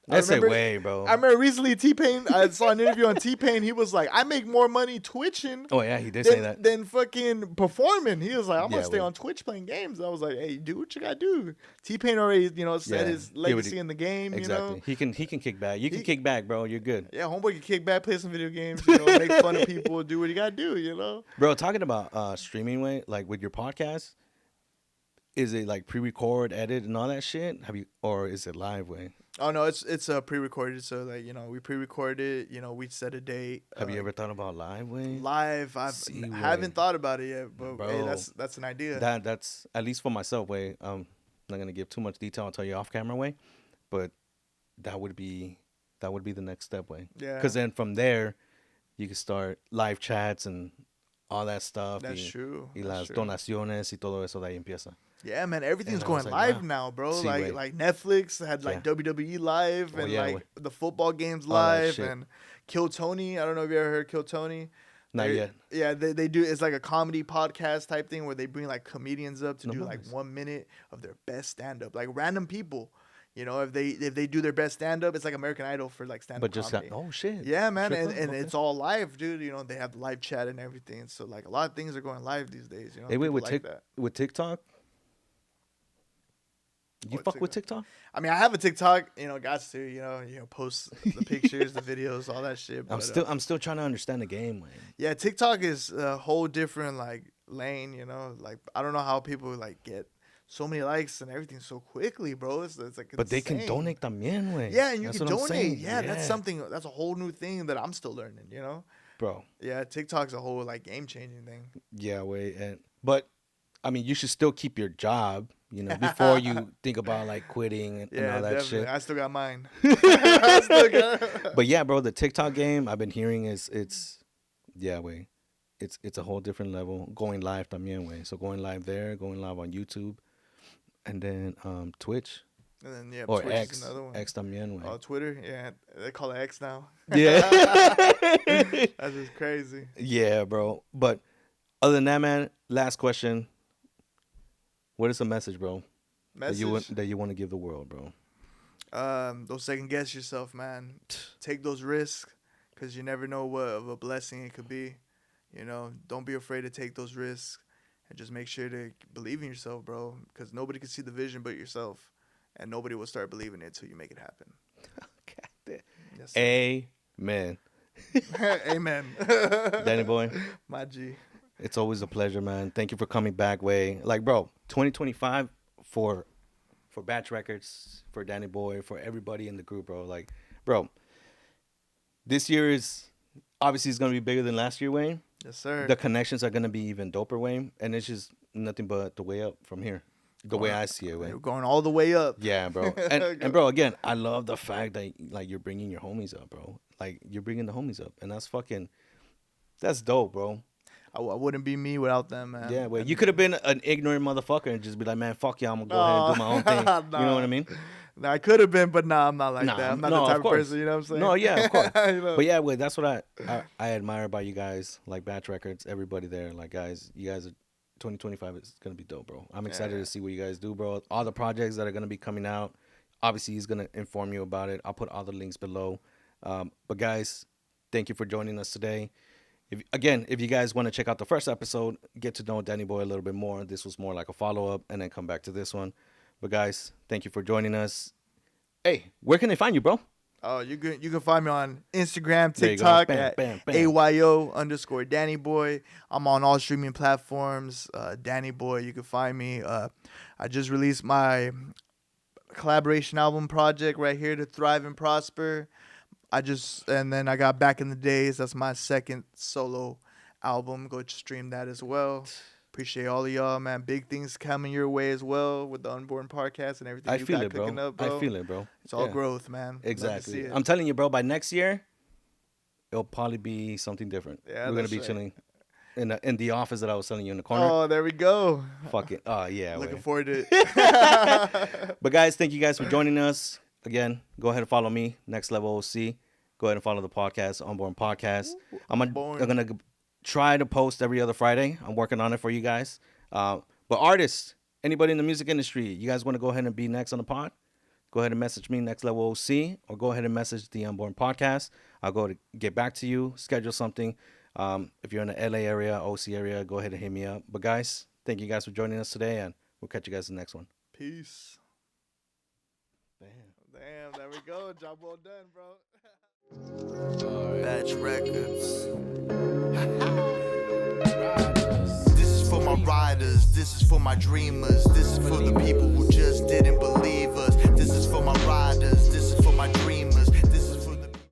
That's a way, bro. I remember recently T-Pain, I saw an interview on T-Pain. He was like, I make more money twitching. Oh, yeah, he did say that. Than fucking performing. He was like, I'm going to stay on Twitch playing games. I was like, hey, do what you got to do. T-Pain already, you know, set his legacy in the game, exactly. You know. He can kick back. You can kick back, bro. You're good. Yeah, homeboy can kick back, play some video games, you know, make fun of people, do what you got to do, you know. Bro, talking about streaming, way, like with your podcast, is it like pre-record, edit, and all that shit? Or is it live, way? Oh no, it's pre-recorded. So like, you know, we pre-record it. You know, we set a date. Have you ever thought about live, way? Live, I haven't thought about it yet, but bro, hey, that's an idea. That's at least for myself, way. I'm not gonna give too much detail. I'll tell you off camera, way, but that would be that would be the next step, way. Yeah. Because then from there, you can start live chats and all that stuff. That's true. Y That's las true. donaciones y todo eso de ahí empieza. Yeah, man, everything's And I going was live like, wow. now, bro. Sí, like güey. like Netflix had like Yeah. WWE live Oh, and yeah, like güey. the football games All that live shit. and Kill Tony. I don't know if you ever heard Kill Tony. Not yet. Yeah, they do. It's like a comedy podcast type thing where they bring like comedians up to No do mames. like 1 minute of their best stand up, like random people. You know, if they do their best stand up, it's like American Idol for like stand up. But just got, comedy. oh, shit. Yeah, man, Strip and, club? and Okay. it's all live, dude. You know, they have live chat and everything. So like a lot of things are going live these days. You know, Hey, wait, people with, like that. with TikTok? You What, fuck with TikTok? I mean, I have a TikTok. You know, got to post the pictures, the videos, all that shit. I'm But, I'm still trying to understand the game, man. yeah, TikTok is a whole different like lane. You know, like I don't know how people like get so many likes and everything so quickly, bro. It's like But they can insane. donate también, güey. Yeah, and you That's can what I'm donate. saying. Yeah, that's something. That's a whole new thing that I'm still learning. You know. Bro. Yeah, TikTok's a whole like game changing thing. Yeah, wait, but I mean, you should still keep your job, you know, before you think about like quitting and Yeah, all that definitely. shit. I still got mine. I still got. But yeah, bro, the TikTok game I've been hearing it's yeah, way, it's a whole different level. Going live también, way. So going live there, going live on YouTube, and then Twitch And then yeah, or Twitch X, is another one. X también, way. Oh, Twitter. Yeah, they call it X now. Yeah, That's just crazy. yeah, bro. But other than that, man, last question. What is the message, bro? Message. That you want to give the world, bro? Don't second guess yourself, man. Take those risks, cause you never know what of a blessing it could be. You know, don't be afraid to take those risks, and just make sure to believe in yourself, bro. Cause nobody can see the vision but yourself, and nobody will start believing it till you make it happen. Yes, sir. Amen. Amen. Danny boy, My G. it's always a pleasure, man. Thank you for coming back, way. Like, bro, 2025 for Batch Records, for Danny Boy, for everybody in the group, bro. Like, bro, this year is obviously it's gonna be bigger than last year, Wayne. Yes, sir. The connections are gonna be even doper, Wayne, and it's just nothing but the way up from here. The way I see it, We're Wayne. going all the way up. Yeah, bro. And bro, again, I love the fact that like you're bringing your homies up, bro. Like you're bringing the homies up, and that's dope, bro. I wouldn't be me without them, man. Yeah, well, you could have been an ignorant motherfucker and just be like, man, fuck y'all, I'm gonna go ahead and do my own thing. Nah. You know what I mean? Nah, I could have been, but nah, I'm not like Nah, that. I'm not no, the of type of course. person, you know what I'm saying? No, yeah, of course. You know? But yeah, wait, that's what I admire about you guys, like Batch Records, everybody there. Like, guys, you guys are 2025 is gonna be dope, bro. I'm excited Yeah. to see what you guys do, bro. All the projects that are gonna be coming out. Obviously, he's gonna inform you about it. I'll put all the links below. But guys, thank you for joining us today. If you guys want to check out the first episode, get to know Danny Boy a little bit more. This was more like a follow-up, and then come back to this one. But guys, thank you for joining us. Hey, where can they find you, bro? Oh, you can find me on Instagram, There you go. TikTok Bam, at bam, bam. AYO_Danny Boy. I'm on all streaming platforms. Danny Boy, you can find me. I just released my collaboration album project right here to Thrive and Prosper. And then I got Back in the Days. That's my second solo album. Go stream that as well. Appreciate all of y'all, man. Big things coming your way as well with the Unborn Podcast and everything I you feel got it, bro. cooking up, bro. I feel it, bro. It's all Yeah. growth, man. Love to see Exactly. it. I'm telling you, bro. By next year, it'll probably be something different. Yeah, we're gonna that's be right. chilling in the office that I was telling you in the corner. Oh, there we go. Fuck it. Oh yeah. Looking wait. forward to it. But guys, thank you guys for joining us. Again, go ahead and follow me, Next Level OC. Go ahead and follow the podcast, Unborn Podcast. I'm gonna try to post every other Friday. I'm working on it for you guys. But artists, anybody in the music industry, you guys want to go ahead and be next on the pod? Go ahead and message me, Next Level OC, or go ahead and message the Unborn Podcast. I'll go to get back to you, schedule something. If you're in the LA area, OC area, go ahead and hit me up. But guys, thank you guys for joining us today, and we'll catch you guys in the next one. Peace. Damn, there we go. Job well done, bro. Batch Records. This is for my riders. This is for my dreamers. This is for the people who just didn't believe us. This is for my riders.